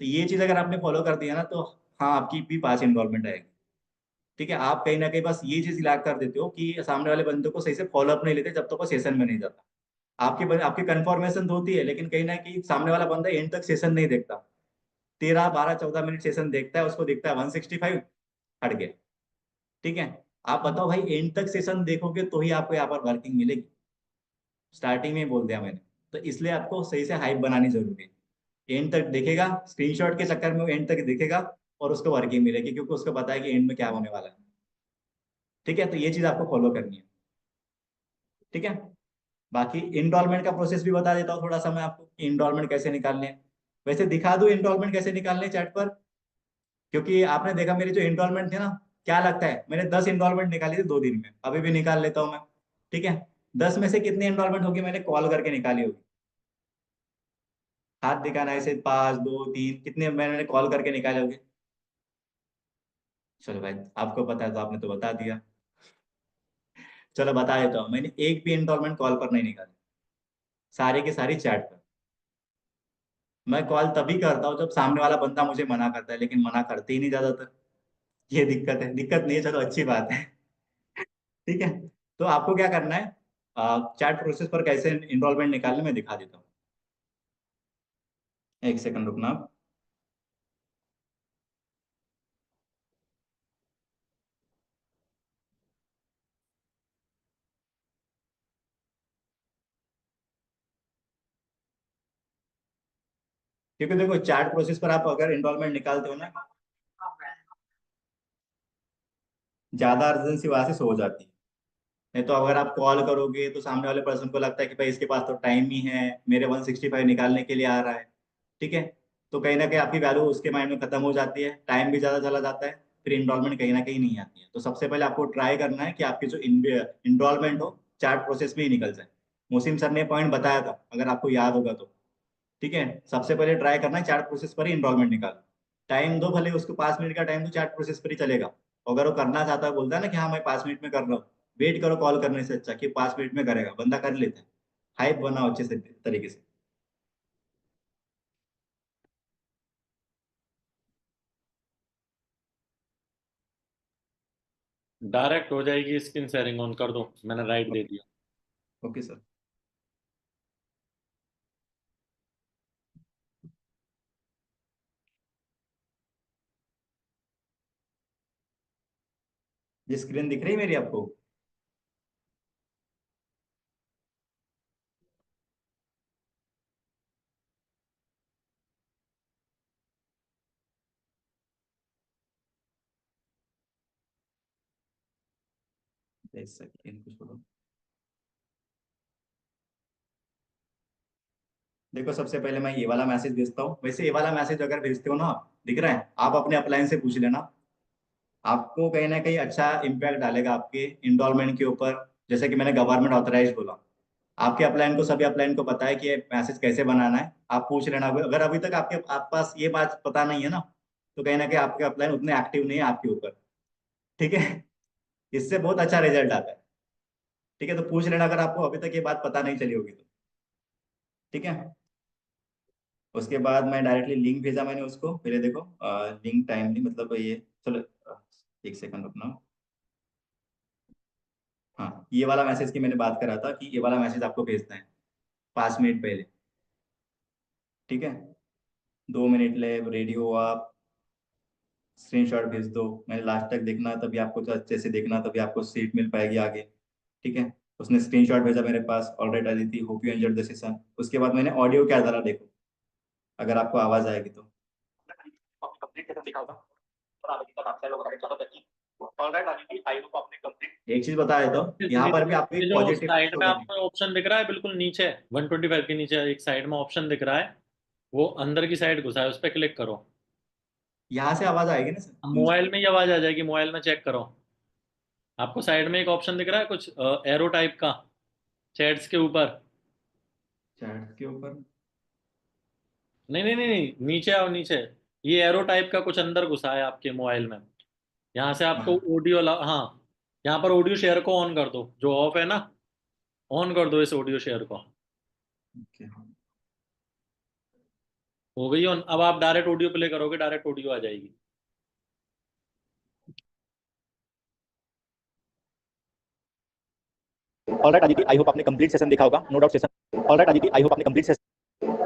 तो ये चीज अगर आपने फॉलो कर दिया ना, तो हाँ आपकी भी 5 एनरोलमेंट आएगी। ठीक है, आप कहीं ना कहीं बस ये चीज लैग कर देते हो कि सामने वाले बंदे को सही से फॉलो अप नहीं लेते जब तक वो सेशन में नहीं जाता। आपकी कंफर्मेशन होती है, लेकिन कहीं ना कहीं सामने वाला बंदा एंड तक सेशन नहीं देखता। 13 12 14 मिनट सेशन देखता है, उसको दिखता है 165, हट गया। ठीक है, आप बताओ भाई, एंड तक सेशन देखोगे तो ही आपको यहाँ पर वर्किंग मिलेगी। स्टार्टिंग में ही बोल दिया मैंने। तो इसलिए आपको सही से हाइप बनानी जरूरी है। एंड तक देखेगा, स्क्रीनशॉट के चक्कर में वो एंड तक देखेगा, और उसको वर्किंग मिलेगी, क्योंकि उसको पता है कि एंड में क्या होने वाला है। ठीक है, तो ये चीज आपको फॉलो करनी है। ठीक है, बाकी इनरोलमेंट का प्रोसेस भी बता देता हूँ थोड़ा सा मैं आपको, कि इनरोलमेंट कैसे निकालने हैं। वैसे दिखा दूं इनरोलमेंट कैसे निकालने चैट पर? क्योंकि आपने देखा मेरी जो इनरोलमेंट थी ना, क्या लगता है मैंने 10 इनरोलमेंट निकाली थी 2 दिन में, अभी भी निकाल लेता हूँ मैं। ठीक है, 10 में से कितनी इनरोलमेंट होगी मैंने कॉल करके निकाली होगी? हाथ दिखाना ऐसे, 5 2 3, कितने मैंने कॉल करके निकाले होंगे? चलो भाई, आपको पता है तो आपने तो बता दिया। चलो बता देता हूँ, मैंने एक भी इनरोलमेंट कॉल पर नहीं निकाली, सारी की सारी चैट पर। मैं कॉल तभी करता हूँ जब सामने वाला बंदा मुझे मना करता है, लेकिन मना करते ही नहीं ज्यादातर। ये दिक्कत है, दिक्कत नहीं है, चलो अच्छी बात है। ठीक है, तो आपको क्या करना है, चैट प्रोसेस पर कैसे इनरोलमेंट निकालने में दिखा देता हूँ। एक सेकंड रुकना आप। क्योंकि देखो चैट प्रोसेस पर आप अगर इनरोलमेंट निकालते हो ना, ज्यादा अर्जेंसी वहां से हो जाती है। नहीं तो अगर आप कॉल करोगे तो सामने वाले पर्सन को लगता है कि भाई इसके पास तो टाइम ही है, मेरे 165 निकालने के लिए आ रहा है। ठीक है, तो कहीं ना कहीं आपकी वैल्यू उसके माइंड में खत्म हो जाती है, टाइम भी ज्यादा चला जाता है, फिर इनरोलमेंट कहीं ना कहीं नहीं आती है। तो सबसे पहले आपको ट्राई करना है कि आपकी जो इनरोलमेंट हो चैट प्रोसेस में ही निकल जाए। मोसिम सर ने पॉइंट बताया था, अगर आपको याद होगा तो। ठीक है, सबसे पहले ट्राई करना है चैट प्रोसेस पर ही इनरोलमेंट निकाल। टाइम दो, भले उसको 5 मिनट का टाइम दो, चैट प्रोसेस पर ही चलेगा। अगर वो करना चाहता है, बोलता है ना कि हाँ मैं 5 मिनट में कर रहा हूँ, वेट करो कॉल करने से अच्छा कि 5 मिनट में करेगा, बंदा कर लेता है। हाइप बनाओ अच्छे से तरीके से। डायरेक्ट हो जाएगी, स्क्रीन शेयरिंग ऑन कर दो, मैंने राइट दे दिया। Okay sir. ये स्क्रीन दिख रही है मेरी आपको? एक सेकंड कुछ बोलो। देखो सबसे पहले मैं ये वाला मैसेज भेजता हूँ। वैसे ये वाला मैसेज अगर भेजते हो ना, दिख रहा है, आप अपने अपलाइन से पूछ लेना, आपको कहीं ना कहीं अच्छा इम्पैक्ट डालेगा आपके इनरोलमेंट के ऊपर। जैसे कि मैंने गवर्नमेंट ऑथराइज बोला, आपके अपलाइन को, सभी अपलाइन को पता है कि ये मैसेज कैसे बनाना है। आप पूछ लेना, अगर अभी तक आप पास ये बात पता नहीं है ना, तो कहीं ना कहीं आपके अपलाइन उतने एक्टिव नहीं है आपके ऊपर। ठीक है, इससे बहुत अच्छा रिजल्ट आता है। ठीक है, तो पूछ लेना अगर आपको अभी तक ये बात पता नहीं चली होगी तो। ठीक है, उसके बाद मैं डायरेक्टली लिंक भेजा मैंने उसको, पहले देखो लिंक टाइमली मतलब ये। चलो एक सेकंड रुकना। हाँ, ये वाला मैसेज की मैंने बात करा था कि ये वाला मैसेज आपको भेजना है 5 मिनट पहले। ठीक है, 2 मिनट ले रेडी हो आप, स्क्रीनशॉट भेज दो। मैंने लास्ट तक देखना, तभी आपको तो अच्छे से देखना, तभी आपको सीट मिल पाएगी आगे। ठीक है, उसने स्क्रीनशॉट भेजा मेरे पास, alright Aditi, hope you enjoyed the session. उसके बाद मैंने ऑडियो क्या जरा देखो, अगर आपको आवाज आएगी तो। कंप्लीट सेशन दिखा होगा और अभी तक आपसे लोग ऑलराइट अदिति, आई होप आपने कंप्लीट एक चीज बता देता हूँ, यहाँ पर भी आपको ये एक जो पॉजिटिव साइड शो में करनी है। आपको ऑप्शन दिख रहा है बिल्कुल नीचे, 125 के नीचे एक साइड में ऑप्शन दिख रहा है, वो अंदर की साइड घुसा है, उस पर क्लिक करो। यहाँ से आवाज आएगी ना अब सर? मोबाइल में ही आवाज आ जाएगी, मोबाइल में चेक करो। आपको साइड में एक ऑप्शन दिख रहा है कुछ एरो टाइप का, चैट्स के ऊपर। चैट के ऊपर? नहीं नहीं नहीं नहीं, नीचे आओ नीचे। ये एरो टाइप का कुछ अंदर घुसा है आपके मोबाइल में। यहाँ से आपको हाँ। ऑडियो हाँ, यहाँ पर ऑडियो शेयर को ऑन कर दो, जो ऑफ है ना, ऑन कर दो इस ऑडियो शेयर को। ओके, हाँ। हो गई ऑन। अब आप डायरेक्ट ऑडियो प्ले करोगे, डायरेक्ट ऑडियो आ जाएगी। ऑलराइट अदिति, आई होप आपने कंप्लीट सेशन देखा होगा, no doubt session. Alright Aditi, I hope आपने complete session.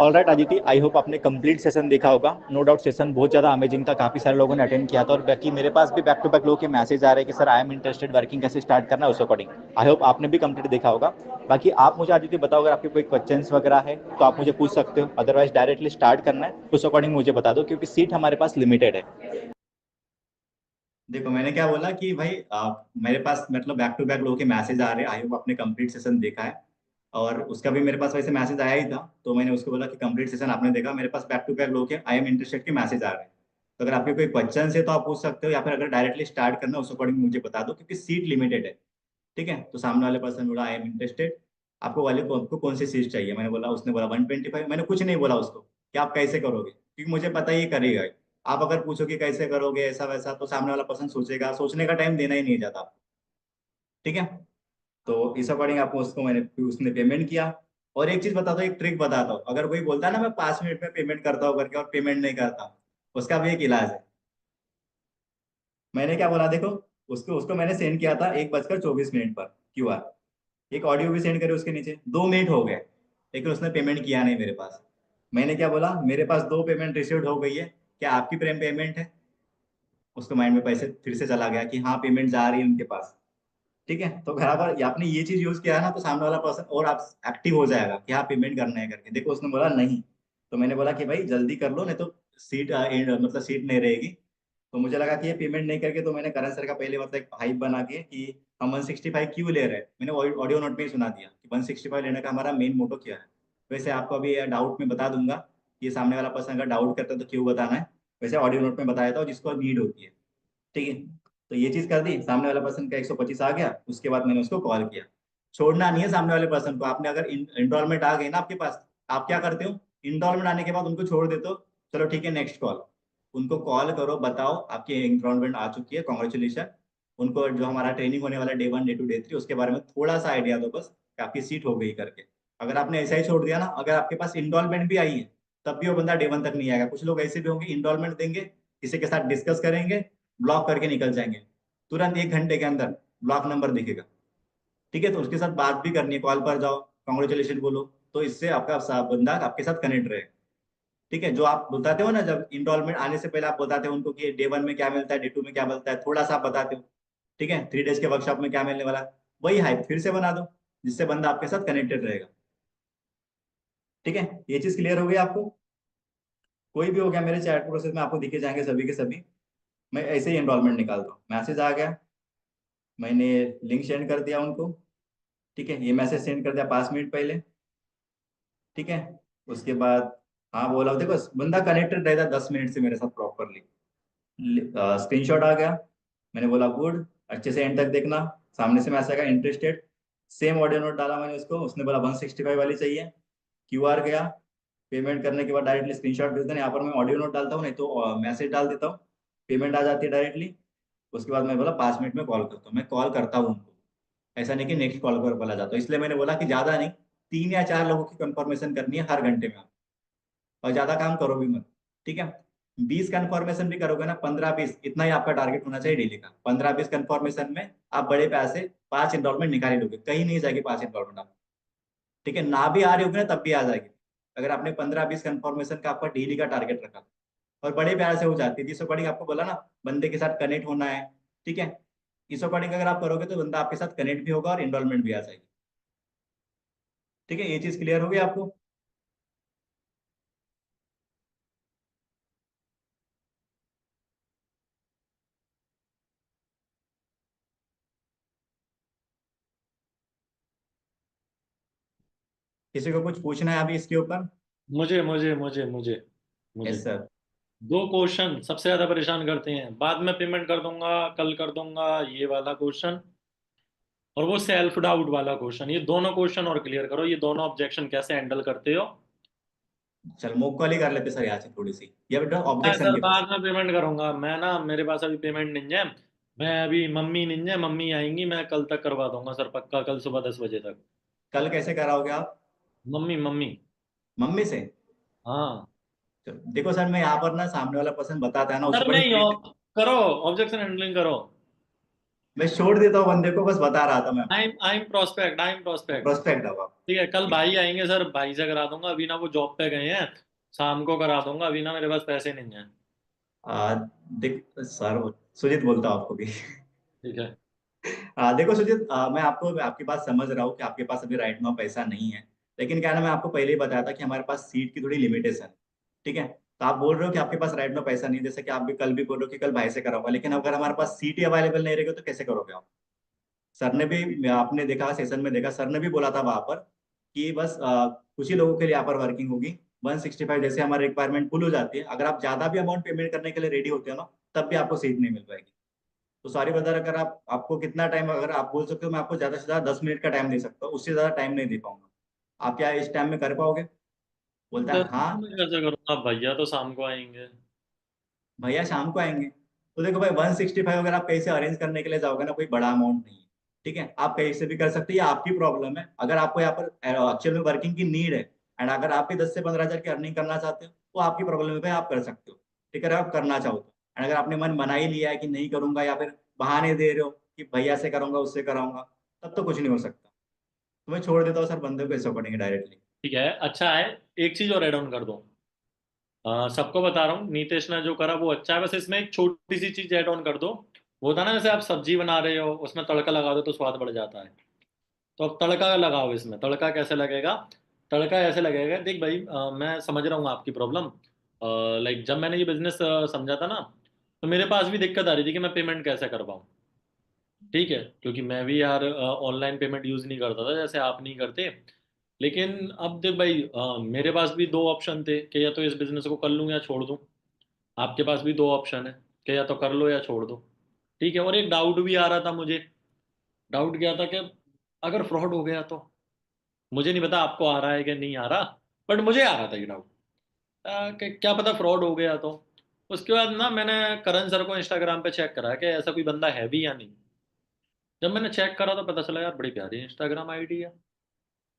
Alright Aditi, I hope आपने कंप्लीट सेशन देखा होगा, नो डाउट सेशन बहुत ज़्यादा अमेजिंग था, काफ़ी सारे लोगों ने अटेंड किया था, और बाकी मेरे पास भी बैक टू बैक लोगों के मैसेज आ रहे हैं कि sir I am interested, working कैसे स्टार्ट करना है उस अकॉर्डिंग। आई होप आपने भी कंप्लीट देखा होगा। बाकी आप मुझे अदिति बताओ, अगर आपके कोई क्वेश्चंस वगैरह है तो आप मुझे पूछ सकते हो, अदरवाइज डायरेक्टली स्टार्ट करना है उस अकॉर्डिंग मुझे बता दो, क्योंकि सीट हमारे पास लिमिटेड है। देखो मैंने क्या बोला कि भाई मेरे पास मतलब बैक टू बैक लोगों के मैसेज आ रहे हैं, आई होप आपने कंप्लीट सेशन देखा है। और उसका भी मेरे पास वैसे मैसेज आया ही था, तो मैंने उसको बोला कि कंप्लीट सेशन आपने देखा, मेरे पास बैक टू बैक लोगों के आई एम इंटरेस्टेड के मैसेज आ रहे हैं। तो अगर आपके कोई क्वेश्चन है तो आप पूछ सकते हो, या फिर अगर डायरेक्टली स्टार्ट करना है उस अकॉर्डिंग मुझे बता दो, क्योंकि सीट लिमिटेड है। ठीक है, तो सामने वाले पर्सन बोला आई एम इंटरेस्टेड, आपको वाले को कौन सी सीट चाहिए, मैंने बोला, उसने बोला 125। मैंने कुछ नहीं बोला उसको कि आप कैसे करोगे, क्योंकि मुझे पता ही ये करेगा ही। आप अगर पूछोगे कैसे करोगे ऐसा वैसा, तो सामने वाला पर्सन सोचेगा, सोचने का टाइम देना ही नहीं जाता। ठीक है, तो इस अकॉर्डिंग आपको उसको मैंने फिर उसने पेमेंट किया। और एक चीज बताता हूँ, एक ट्रिक बताता हूँ, अगर कोई बोलता है ना मैं 5 मिनट में पेमेंट करता हूँ करके और पेमेंट नहीं करता, उसका भी एक इलाज है। मैंने क्या बोला देखो, उसको उसको मैंने सेंड किया था 1:24 पर क्यूआर, एक ऑडियो भी सेंड करे उसके नीचे, 2 मिनट हो गए, लेकिन उसने पेमेंट किया नहीं मेरे पास। मैंने क्या बोला, मेरे पास 2 पेमेंट रिसीव्ड हो गई है, क्या आपकी प्रेम पेमेंट है? उसको माइंड में पैसे फिर से चला गया कि हाँ पेमेंट जा रही है उनके पास। ठीक है, तो बराबर आपने ये चीज यूज किया है ना, तो सामने वाला पर्सन और आप एक्टिव हो जाएगा कि हाँ पेमेंट करना है करके। देखो उसने बोला नहीं, तो मैंने बोला कि भाई जल्दी कर लो, नहीं तो सीट मतलब सीट नहीं रहेगी। तो मुझे लगा कि ये पेमेंट नहीं करके, तो मैंने करण सर का पहले मतलब एक हाइप बना के कि हम 165 क्यों ले रहे हैं, मैंने ऑडियो नोट में ही सुना दिया कि 165 लेने का हमारा मेन मोटो क्या है। वैसे आपको अभी डाउट में बता दूंगा, ये सामने वाला पर्सन अगर डाउट करता है तो क्यों बताना है, वैसे ऑडियो नोट में बताया था जिसको नीड होती है। ठीक है, तो ये चीज कर दी, सामने वाला पर्सन का 125 आ गया, उसके बाद मैंने उसको कॉल किया। छोड़ना नहीं है सामने वाले पर्सन को, आपने अगर इंस्टॉलमेंट आ गई ना आपके पास, आप क्या करते हो, इंस्टॉलमेंट आने के बाद उनको छोड़ देते हो, चलो ठीक है नेक्स्ट कॉल। उनको कॉल करो, बताओ आपकी इंस्टॉलमेंट आ चुकी है, कॉन्ग्रेचुलेशन। उनको जो हमारा ट्रेनिंग होने वाला डे 1 डे 2 डे 3 उसके बारे में थोड़ा सा आइडिया दो बस, कि आपकी सीट हो गई करके। अगर आपने ऐसा ही छोड़ दिया ना, अगर आपके पास इंस्टॉलमेंट भी आई है तब भी वो बंदा डे 1 तक नहीं आएगा। कुछ लोग ऐसे भी होंगे, इंस्टॉलमेंट देंगे, किसी के साथ डिस्कस करेंगे, ब्लॉक करके निकल जाएंगे, तुरंत 1 घंटे के अंदर ब्लॉक नंबर दिखेगा। ठीक है, तो उसके साथ बात भी करनी है, कॉल पर जाओ, कॉन्ग्रेचुलेशन बोलो, तो इससे आपका बंदा आपके साथ कनेक्ट रहे। ठीक है, जो आप बताते हो ना, जब इंस्टॉलमेंट आने से पहले आप बताते हो उनको कि डे 1 में क्या मिलता है, डे 2 में क्या मिलता है, थोड़ा सा आप बताते हो। ठीक है, 3 डेज के वर्कशॉप में क्या मिलने वाला है, वही हाइप फिर से बना दो, जिससे बंदा आपके साथ कनेक्टेड रहेगा। ठीक है, ये चीज क्लियर हो गई आपको? कोई भी हो गया, मेरे चैट प्रोसेस में आपको दिखे जाएंगे सभी के सभी। मैं ऐसे ही एनरोलमेंट निकालता हूँ, मैसेज आ गया, मैंने लिंक सेंड कर दिया उनको। ठीक है, ये मैसेज सेंड कर दिया 5 मिनट पहले। ठीक है, उसके बाद हाँ बोला, देखो बंदा कनेक्टेड रहता है 10 मिनट से मेरे साथ प्रॉपरली। स्क्रीनशॉट आ गया, मैंने बोला गुड, अच्छे से एंड तक देखना, सामने से मैसेज आएगा इंटरेस्टेड। सेम ऑडियो नोट डाला मैंने उसको, उसने बोला 165 वाली चाहिए, क्यूआर गया, पेमेंट करने के बाद डायरेक्टली स्क्रीनशॉट भेज देना, यहाँ पर मैं ऑडियो नोट डालता हूँ नहीं तो मैसेज डाल देता हूँ, पेमेंट आ जाती है डायरेक्टली। उसके बाद मैं बोला 5 मिनट में कॉल करता हूँ, मैं कॉल करता हूँ उनको, ऐसा नहीं कि नेक्स्ट कॉल पर बोला जाता हूँ, इसलिए मैंने बोला कि ज्यादा नहीं, 3 या 4 लोगों की कंफर्मेशन करनी है हर घंटे में, और ज्यादा काम करो भी मत। ठीक है, 20 कंफर्मेशन भी करोगे ना, 15-20, इतना ही आपका टारगेट होना चाहिए डेली का। 15-20 कंफर्मेशन में आप बड़े पैसे 5 इंस्टॉलमेंट निकाल ही लोगे, कहीं नहीं जाएगी 5 इंस्टॉलमेंट आप। ठीक है, ना भी आ रही होगी ना तब भी आ जाएगी, अगर आपने 15-20 कंफर्मेशन का आपका डेली का टारगेट रखा, और बड़े प्यार से हो जाती है। जिस अकॉर्डिंग आपको बोला ना, बंदे के साथ कनेक्ट होना है। ठीक है, इस अकॉर्डिंग अगर आप करोगे तो बंदा आपके साथ कनेक्ट भी होगा और इनरोलमेंट भी आ जाएगी। ठीक है, ये चीज क्लियर हो गई आपको? किसी को कुछ पूछना है अभी इसके ऊपर? मुझे मुझे मुझे मुझे मुझे यस सर। दो क्वेश्चन सबसे ज्यादा परेशान करते हैं, बाद में पेमेंट कर दूंगा, कल कर दूंगा, ये वाला क्वेश्चन, और वो सेल्फ डाउट वाला क्वेश्चन। ये दोनों क्वेश्चन और क्लियर करो, ये दोनों ऑब्जेक्शन कैसे हैंडल करते हो। चल मुक कॉल ही कर लेते सर यहाँ से थोड़ी सी, ये बेटा मैं ऑब्जेक्शन सर के पास। बाद में पेमेंट करूंगा, मैं ना मेरे पास अभी पेमेंट नहीं है। मैं अभी मम्मी नहीं है, मम्मी आएंगी, मैं कल तक करवा दूंगा सर, पक्का कल सुबह 10 बजे तक। कल कैसे कराओगे आप? Mummy mummy. मम्मी से? हाँ चलो, देखो सर मैं यहाँ पर ना सामने वाला पर्सन बताता है ना उसके सर, ऊपर नहीं हो, ही करो, ऑब्जेक्शन हैंडलिंग करो। मैं छोड़ देता हूँ बंदे को, बस बता रहा था मैं। I am prospect, I am prospect. Prospect अब आप। ठीक है, कल ठीक भाई आएंगे सर, भाई से करा दूंगा। अभी ना वो जॉब पे गए हैं, शाम को करा दूंगा। अभी ना मेरे पास पैसे नहीं है। देख सर, सुजीत बोलता हूँ आपको भी। ठीक है। देखो सुजीत, मैं आपको आपकी बात समझ रहा हूँ कि आपके पास अभी राइट नाउ पैसा नहीं है। लेकिन क्या ना, मैं आपको पहले ही बताया था कि हमारे पास सीट की थोड़ी लिमिटेशन है। ठीक है, तो आप बोल रहे हो कि आपके पास राइट नाउ पैसा नहीं है, जैसे कि आप भी कल भी बोल रहे हो कि कल भाई से कराऊंगा, लेकिन अगर हमारे पास सीट ही अवेलेबल नहीं रहेगी तो कैसे करोगे आप? सर ने भी, आपने देखा सेशन में देखा, सर ने भी बोला था वहां पर कि बस कुछ ही लोगों के लिए यहाँ पर वर्किंग होगी। 165 जैसे हमारी रिक्वायरमेंट फुल हो जाती है, अगर आप ज्यादा भी अमाउंट पेमेंट करने के लिए रेडी होते हो ना, तब भी आपको सीट नहीं मिल पाएगी। तो सॉरी ब्रदर, अगर आप आपको कितना टाइम, अगर आप बोल सकते हो मैं आपको ज्यादा से ज्यादा 10 मिनट का टाइम दे सकता हूँ, उससे ज्यादा टाइम नहीं दे पाऊंगा। आप क्या इस टाइम में कर पाओगे? बोलता है 10 हाँ। में कैसे करूंगा, भैया तो शाम को आएंगे। भैया शाम को आएंगे। तो देखो भाई, 165 अगर आप कहीं से अरेंज करने के लिए जाओगे ना, कोई बड़ा अमाउंट नहीं है। ठीक है, आप कहीं से भी कर सकते हैं, ये आपकी प्रॉब्लम है। अगर आपको यहाँ पर एक्चुअल में वर्किंग की नीड है, एंड अगर आप भी 10 से 15 हजार की अर्निंग करना चाहते हो, तो आपकी प्रॉब्लम है भाई, आप कर सकते हो। ठीक है, अगर आप करना चाहो तो। एंड अगर आपने मन बना ही लिया है कि नहीं करूंगा, या फिर बहाने दे रहे हो कि भैया से कराऊंगा, उससे कराऊंगा, तब तो कुछ नहीं हो सकता। तो मैं छोड़ देता हूँ सर, बंदे को ऐसा पड़ेंगे डायरेक्टली। ठीक है, अच्छा है। एक चीज और एड ऑन कर दो। सबको बता रहा हूँ, नीतीश ने जो करा वो अच्छा है, बस इसमें एक छोटी सी चीज ऐड ऑन कर दो। वो था ना, जैसे आप सब्जी बना रहे हो, उसमें तड़का लगा दो तो स्वाद बढ़ जाता है। तो अब तड़का लगाओ इसमें। तड़का कैसे लगेगा? तड़का ऐसे लगेगा, देख भाई, मैं समझ रहा हूँ आपकी प्रॉब्लम। लाइक जब मैंने ये बिजनेस समझा था ना, तो मेरे पास भी दिक्कत आ रही थी कि मैं पेमेंट कैसे कर पाऊँ। ठीक है, क्योंकि मैं भी यार ऑनलाइन पेमेंट यूज़ नहीं करता था जैसे आप नहीं करते। लेकिन अब देख भाई, मेरे पास भी दो ऑप्शन थे कि या तो इस बिजनेस को कर लूँ या छोड़ दूँ। आपके पास भी दो ऑप्शन है कि या तो कर लो या छोड़ दो। ठीक है, और एक डाउट भी आ रहा था मुझे। डाउट क्या था कि अगर फ्रॉड हो गया तो। मुझे नहीं पता आपको आ रहा है कि नहीं आ रहा, बट मुझे आ रहा था ये डाउट कि क्या पता फ्रॉड हो गया तो। उसके बाद ना मैंने करण सर को इंस्टाग्राम पे चेक करा कि ऐसा कोई बंदा है भी या नहीं। जब मैंने चेक करा तो पता चला यार, बड़ी प्यारी इंस्टाग्राम आईडी है,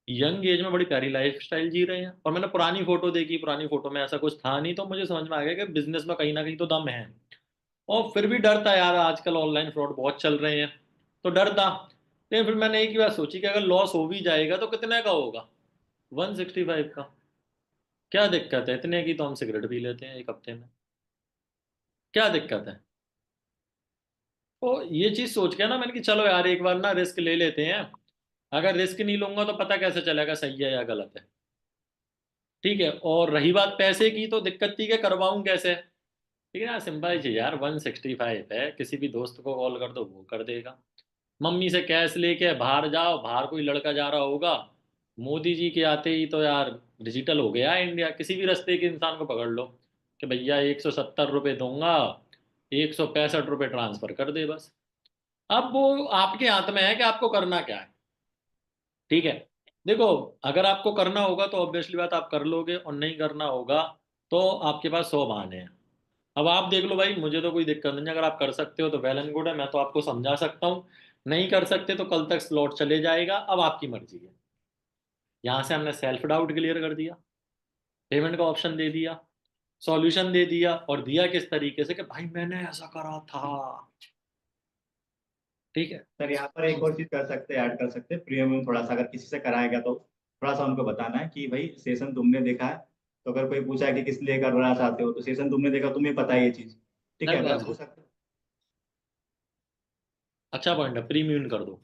यंग एज में बड़ी प्यारी लाइफ स्टाइल जी रहे हैं। और मैंने पुरानी फोटो देखी, पुरानी फोटो में ऐसा कुछ था नहीं, तो मुझे समझ में आ गया कि बिजनेस में कहीं ना कहीं तो दम है। और फिर भी डर था यार, आजकल ऑनलाइन फ्रॉड बहुत चल रहे हैं, तो डर था। लेकिन फिर मैंने एक ही बात सोची कि अगर लॉस हो भी जाएगा तो कितने का होगा? 165 का। क्या दिक्कत है, इतने की तो हम सिगरेट पी लेते हैं एक हफ्ते में। क्या दिक्कत है? तो ये चीज सोच के ना मैंने कि चलो यार, एक बार ना रिस्क ले लेते हैं। अगर रिस्क नहीं लूंगा तो पता कैसे चलेगा सही है या गलत है। ठीक है, और रही बात पैसे की, तो दिक्कत थी कि करवाऊं कैसे। ठीक है ना, सिंपल चीज यार, 165 है, किसी भी दोस्त को कॉल कर दो वो कर देगा। मम्मी से कैश लेके बाहर जाओ, बाहर कोई लड़का जा रहा होगा, मोदी जी के आते ही तो यार डिजिटल हो गया है इंडिया। किसी भी रास्ते के इंसान को पकड़ लो कि भैया 170 रुपये दूंगा, 165 रुपये ट्रांसफर कर दे बस। अब वो आपके हाथ में है कि आपको करना क्या है। ठीक है, देखो, अगर आपको करना होगा तो ऑब्वियसली बात आप कर लोगे, और नहीं करना होगा तो आपके पास 100 बहाने हैं। अब आप देख लो भाई, मुझे तो कोई दिक्कत नहीं है, अगर आप कर सकते हो तो वेल एंड गुड है, मैं तो आपको समझा सकता हूँ। नहीं कर सकते तो कल तक स्लॉट चले जाएगा, अब आपकी मर्जी है। यहाँ से हमने सेल्फ डाउट क्लियर कर दिया, पेमेंट का ऑप्शन दे दिया, सॉल्यूशन दे दिया, और दिया किस तरीके से कि भाई मैंने ऐसा करा था। ठीक है। सर यहाँ पर एक और चीज कर सकते हैं, ऐड कर सकते हैं प्रीमियम में थोड़ा सा, अगर किसी से कराएगा तो थोड़ा सा उनको बताना है कि भाई सेशन तुमने देखा है। तो अगर कोई पूछा है कि किस लिए करना चाहते हो, तो सेशन तुमने देखा, तुम्हें पता है ये चीज। ठीक है, अगर हो सकता है। अच्छा पॉइंट है, प्रीमियम कर दो।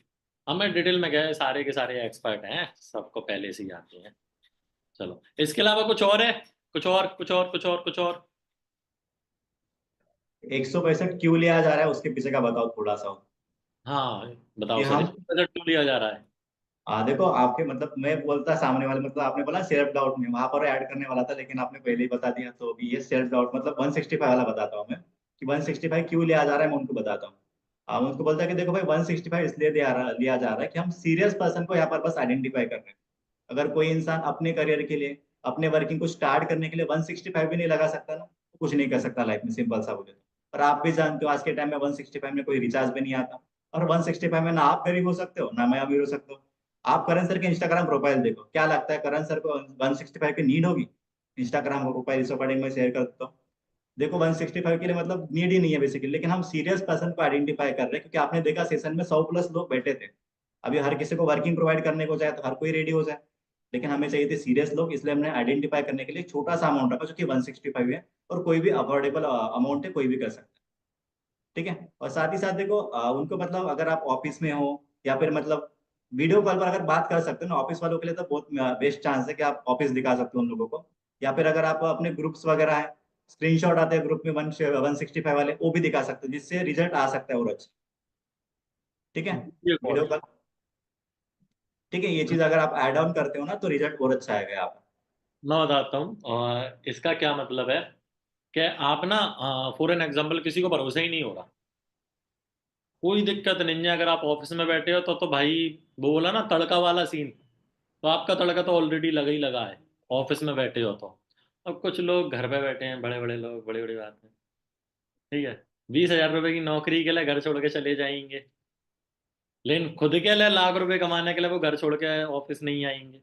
अब मैं डिटेल में गए, सारे के सारे एक्सपर्ट हैं, सबको पहले से ही आते हैं। चलो, इसके अलावा कुछ और है? कुछ और, कुछ और, कुछ और, कुछ और? 165 क्यों लिया जा रहा है उसके पीछे का बताओ थोड़ा सा। हाँ, बताओ कि सर, हम इसमें बजट क्यों लिया जा रहा है? देखो आपके मतलब मैं बोलता सामने वाले मतलब आपने बोला सेल्फ डाउट में वहां पर ऐड करने वाला था लेकिन आपने पहले ही बता दिया, तो अभी ये सेल्फ डाउट मतलब 165 वाला बताता हूँ मैं कि 165 क्यों लिया जा रहा है, मैं उनको बताता हूँ। हम उनको बोलता है कि देखो भाई 165 इसलिए लिया जा रहा है कि हम सीरियस पर्सन को यहाँ पर बस आइडेंटिफाई कर रहे हैं। अगर कोई इंसान अपने करियर के लिए अपने वर्किंग को स्टार्ट करने के लिए 165 भी नहीं लगा सकता ना, तो कुछ नहीं कर सकता लाइफ में, सिंपल सा बोले तो। और आप भी जानते हो आज के टाइम में 165 में कोई रिचार्ज भी नहीं आता, और 165 में ना आप गरीब हो सकते हो ना मैं अमीर हो सकता हूँ। आप करण सर के इंस्टाग्राम प्रोफाइल देखो, क्या लगता है करण सर को 165 की नीड होगी? इंस्टाग्राम प्रोफाइल इस अकॉर्डिंग मैं शेयर कर देता हूँ। देखो 165 के लिए मतलब नीड ही नहीं है बेसिकली, लेकिन हम सीरियस पर्सन को आइडेंटिफाई कर रहे हैं क्योंकि आपने देखा सेशन में 100 प्लस लोग बैठे थे। अभी हर किसी को वर्किंग प्रोवाइड करने को जाए तो हर कोई रेडी हो जाए, लेकिन हमें चाहिए थे सीरियस लोग, इसलिए हमने आइडेंटिफाई करने के लिए छोटा सा अमाउंट रखा जो कि 165 है, और कोई भी अफोर्डेबल अमाउंट है, कोई भी कर सकता है। ठीक है, और साथ ही साथ देखो उनको मतलब अगर आप ऑफिस में हो या फिर मतलब वीडियो कॉल पर अगर बात कर सकते हो ना, ऑफिस वालों के लिए तो बहुत बेस्ट चांस है कि आप ऑफिस दिखा सकते हो उन लोगों को। या फिर अगर आप अपने ग्रुप्स वगैरह है, स्क्रीनशॉट आते हैं ग्रुप में 165 वाले, वो भी दिखा सकते हो जिससे रिजल्ट आ सकता है और अच्छा। ठीक है, ये कॉल वीडियो कॉल। ठीक है, ये चीज अगर आप ऐड ऑन करते हो ना तो रिजल्ट और अच्छा आएगा यहाँ पर। मैं बताता हूँ, और इसका क्या मतलब है कि आप ना, फॉर एन एग्जाम्पल, किसी को भरोसा ही नहीं हो रहा, कोई दिक्कत नहीं है। अगर आप ऑफिस में बैठे हो तो भाई, वो बोला ना तड़का वाला सीन, तो आपका तड़का तो ऑलरेडी लगा ही लगा है, ऑफिस में बैठे हो तो। अब कुछ लोग घर पे बैठे हैं, बड़े बड़े लोग, बड़ी बड़ी बात है, ठीक है, 20,000 रुपए की नौकरी के लिए घर छोड़ के चले जाएंगे, लेकिन खुद के लिए लाख रुपए कमाने के लिए वो घर छोड़ के ऑफिस नहीं आएंगे।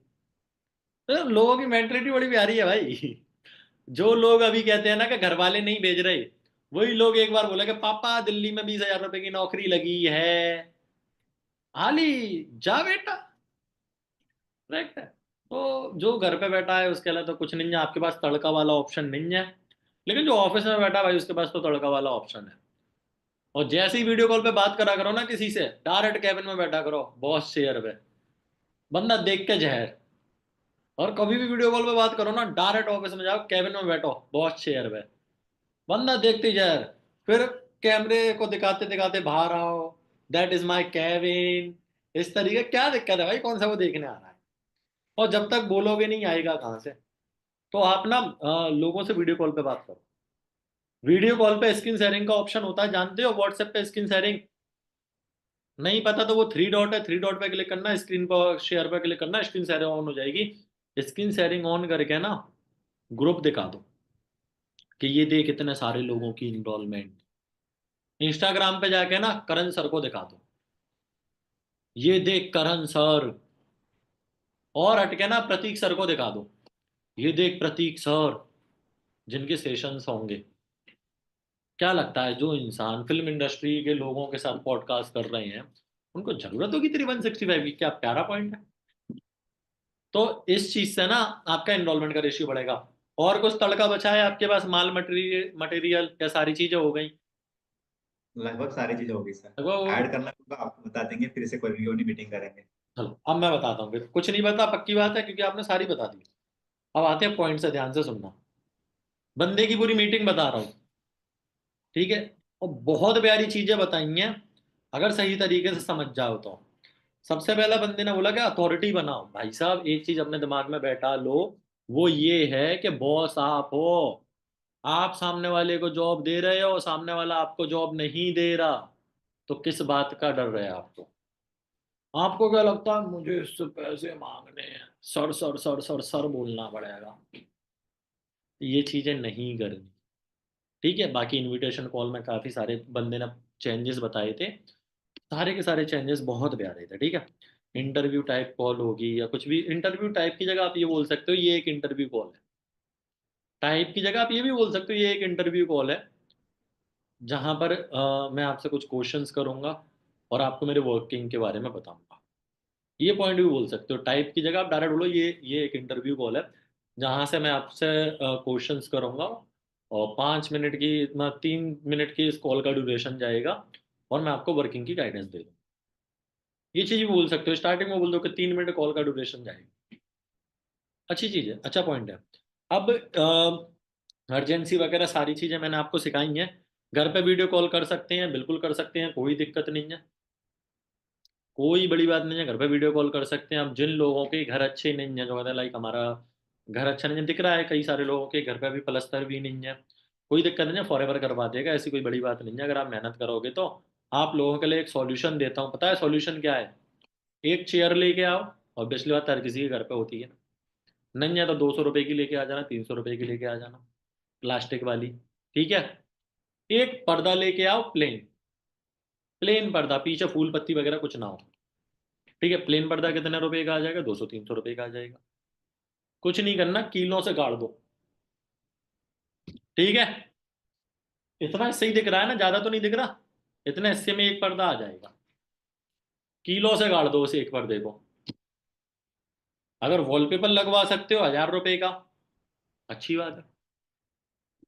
तो लोगों की मेंटलिटी बड़ी प्यारी है भाई। जो लोग अभी कहते हैं ना कि घर वाले नहीं भेज रहे, वही लोग एक बार बोले कि पापा दिल्ली में 20,000 रुपए की नौकरी लगी है, हाली जा बेटा। करेक्ट है। तो जो घर पे बैठा है उसके लिए तो कुछ नहीं है, आपके पास तड़का वाला ऑप्शन नहीं है। लेकिन जो ऑफिस में बैठा है भाई, उसके पास तो तड़का वाला ऑप्शन है। और जैसे ही वीडियो कॉल पे बात करा करो ना किसी से, डायरेक्ट कैबिन में बैठा करो, बॉस चेयर पे, बंदा देख के जहर। और कभी भी वीडियो कॉल पे बात करो ना, डायरेक्ट ऑफिस में जाओ, कैबिन में बैठो बॉस चेयर पे, बंदा देखते ही जहर। फिर कैमरे को दिखाते दिखाते बाहर आओ, दैट इज माई कैबिन, इस तरीके। क्या दिक्कत है भाई, कौन सा वो देखने आ रहा है? और जब तक बोलोगे नहीं, आएगा कहाँ से? तो आप ना लोगों से वीडियो कॉल पे बात करो। वीडियो कॉल पे स्क्रीन शेयरिंग का ऑप्शन होता है, जानते हो? व्हाट्सएप पे स्क्रीन शेयरिंग नहीं पता तो वो थ्री डॉट है, थ्री डॉट पे क्लिक करना, स्क्रीन पर शेयर पे क्लिक करना, स्क्रीन शेयरिंग ऑन हो जाएगी। स्क्रीन शेयरिंग ऑन करके ना ग्रुप दिखा दो कि ये देख इतने सारे लोगों की इनरोलमेंट। इंस्टाग्राम पे जाके ना करण सर को दिखा दो, ये देख करण सर। और हटके ना प्रतीक सर को दिखा दो, ये देख प्रतीक सर, जिनके सेशंस होंगे। क्या लगता है जो इंसान फिल्म इंडस्ट्री के लोगों के साथ पॉडकास्ट कर रहे हैं, उनको जरूरत होगी तेरी 165 की? क्या प्यारा पॉइंट है। तो इस चीज से ना आपका एनरोलमेंट का रेशियो बढ़ेगा। और कुछ तड़का बचा है आपके पास? माल मटेरियल मटेरियल या सारी चीजें हो गई? लगभग सारी चीजें होगी सर। देखो, ऐड करना होगा आपको बता देंगे, फिर से कोई वीडियो मीटिंग करेंगे। चलो अब मैं बताता हूँ। फिर कुछ नहीं बता, पक्की बात है, क्योंकि आपने सारी बता दी। अब आते हैं पॉइंट से, ध्यान से सुनना। बंदे की पूरी मीटिंग बता रहा हूँ, ठीक है? और बहुत प्यारी चीजें बताई हैं, अगर सही तरीके से समझ जाओ तो। सबसे पहला बंदे ने बोला कि अथॉरिटी बनाओ। भाई साहब, एक चीज अपने दिमाग में बैठा लो, वो ये है कि बॉस आप हो। आप सामने वाले को जॉब दे रहे हो, सामने वाला आपको जॉब नहीं दे रहा, तो किस बात का डर है आपको? आपको क्या लगता है मुझे इससे पैसे मांगने हैं, sir sir sir sir sir बोलना पड़ेगा? ये चीजें नहीं करनी, ठीक है? बाकी इनविटेशन कॉल में काफी सारे बंदे ने चेंजेस बताए थे, सारे के सारे चेंजेस बहुत प्यारे थे, ठीक है? इंटरव्यू टाइप कॉल होगी या कुछ भी, इंटरव्यू टाइप की जगह आप ये बोल सकते हो ये एक इंटरव्यू कॉल है। टाइप की जगह आप ये भी बोल सकते हो ये एक इंटरव्यू कॉल है, जहां पर मैं आपसे कुछ क्वेश्चंस करूंगा और आपको मेरे वर्किंग के बारे में बताऊंगा। ये पॉइंट भी बोल सकते हो। टाइप की जगह आप डायरेक्ट बोलो ये एक इंटरव्यू कॉल है, जहां से मैं आपसे क्वेश्चंस करूंगा, और 5 मिनट की, 3 मिनट की इस कॉल का ड्यूरेशन जाएगा, और मैं आपको वर्किंग की गाइडेंस दे दूँ। ये चीज भी बोल सकते हो, स्टार्टिंग में बोल दो कि 3 मिनट कॉल का ड्यूरेशन जाएगा। अच्छी चीज है, अच्छा पॉइंट है। अब अर्जेंसी वगैरह सारी चीजें मैंने आपको सिखाई हैं। घर पे वीडियो कॉल कर सकते हैं, बिल्कुल कर सकते हैं, कोई दिक्कत नहीं है। कोई बड़ी बात नहीं है, घर पे वीडियो कॉल कर सकते हैं। अब जिन लोगों के घर अच्छे नहीं है, जो कहते हैं लाइक हमारा घर अच्छा नहीं है, दिख रहा है कई सारे लोगों के घर पे अभी प्लस्तर भी नहीं है, कोई दिक्कत नहीं है, फॉरएवर करवा देगा, ऐसी कोई बड़ी बात नहीं है अगर आप मेहनत करोगे तो। आप लोगों के लिए एक सॉल्यूशन देता हूँ, पता है सॉल्यूशन क्या है? एक चेयर लेके आओ, ऑब्वियसली बात हर किसी के घर पे होती है, नहीं है तो 200 रुपए की लेके आ जाना, 300 रुपए की लेके आ जाना, प्लास्टिक वाली, ठीक है। एक पर्दा लेके आओ, प्लेन प्लेन पर्दा, पीछे फूल पत्ती वगैरह कुछ ना हो, ठीक है। प्लेन पर्दा कितने रुपए का आ जाएगा? 200-300 रुपए का आ जाएगा। कुछ नहीं करना, कीलों से गाड़ दो, ठीक है। इतना सही दिख रहा है ना, ज्यादा तो नहीं दिख रहा, इतने हिस्से में एक पर्दा आ जाएगा, कीलों से गाड़ दो उस एक पर्दे को। अगर वॉलपेपर लगवा सकते हो 1000 रुपए का, अच्छी बात है।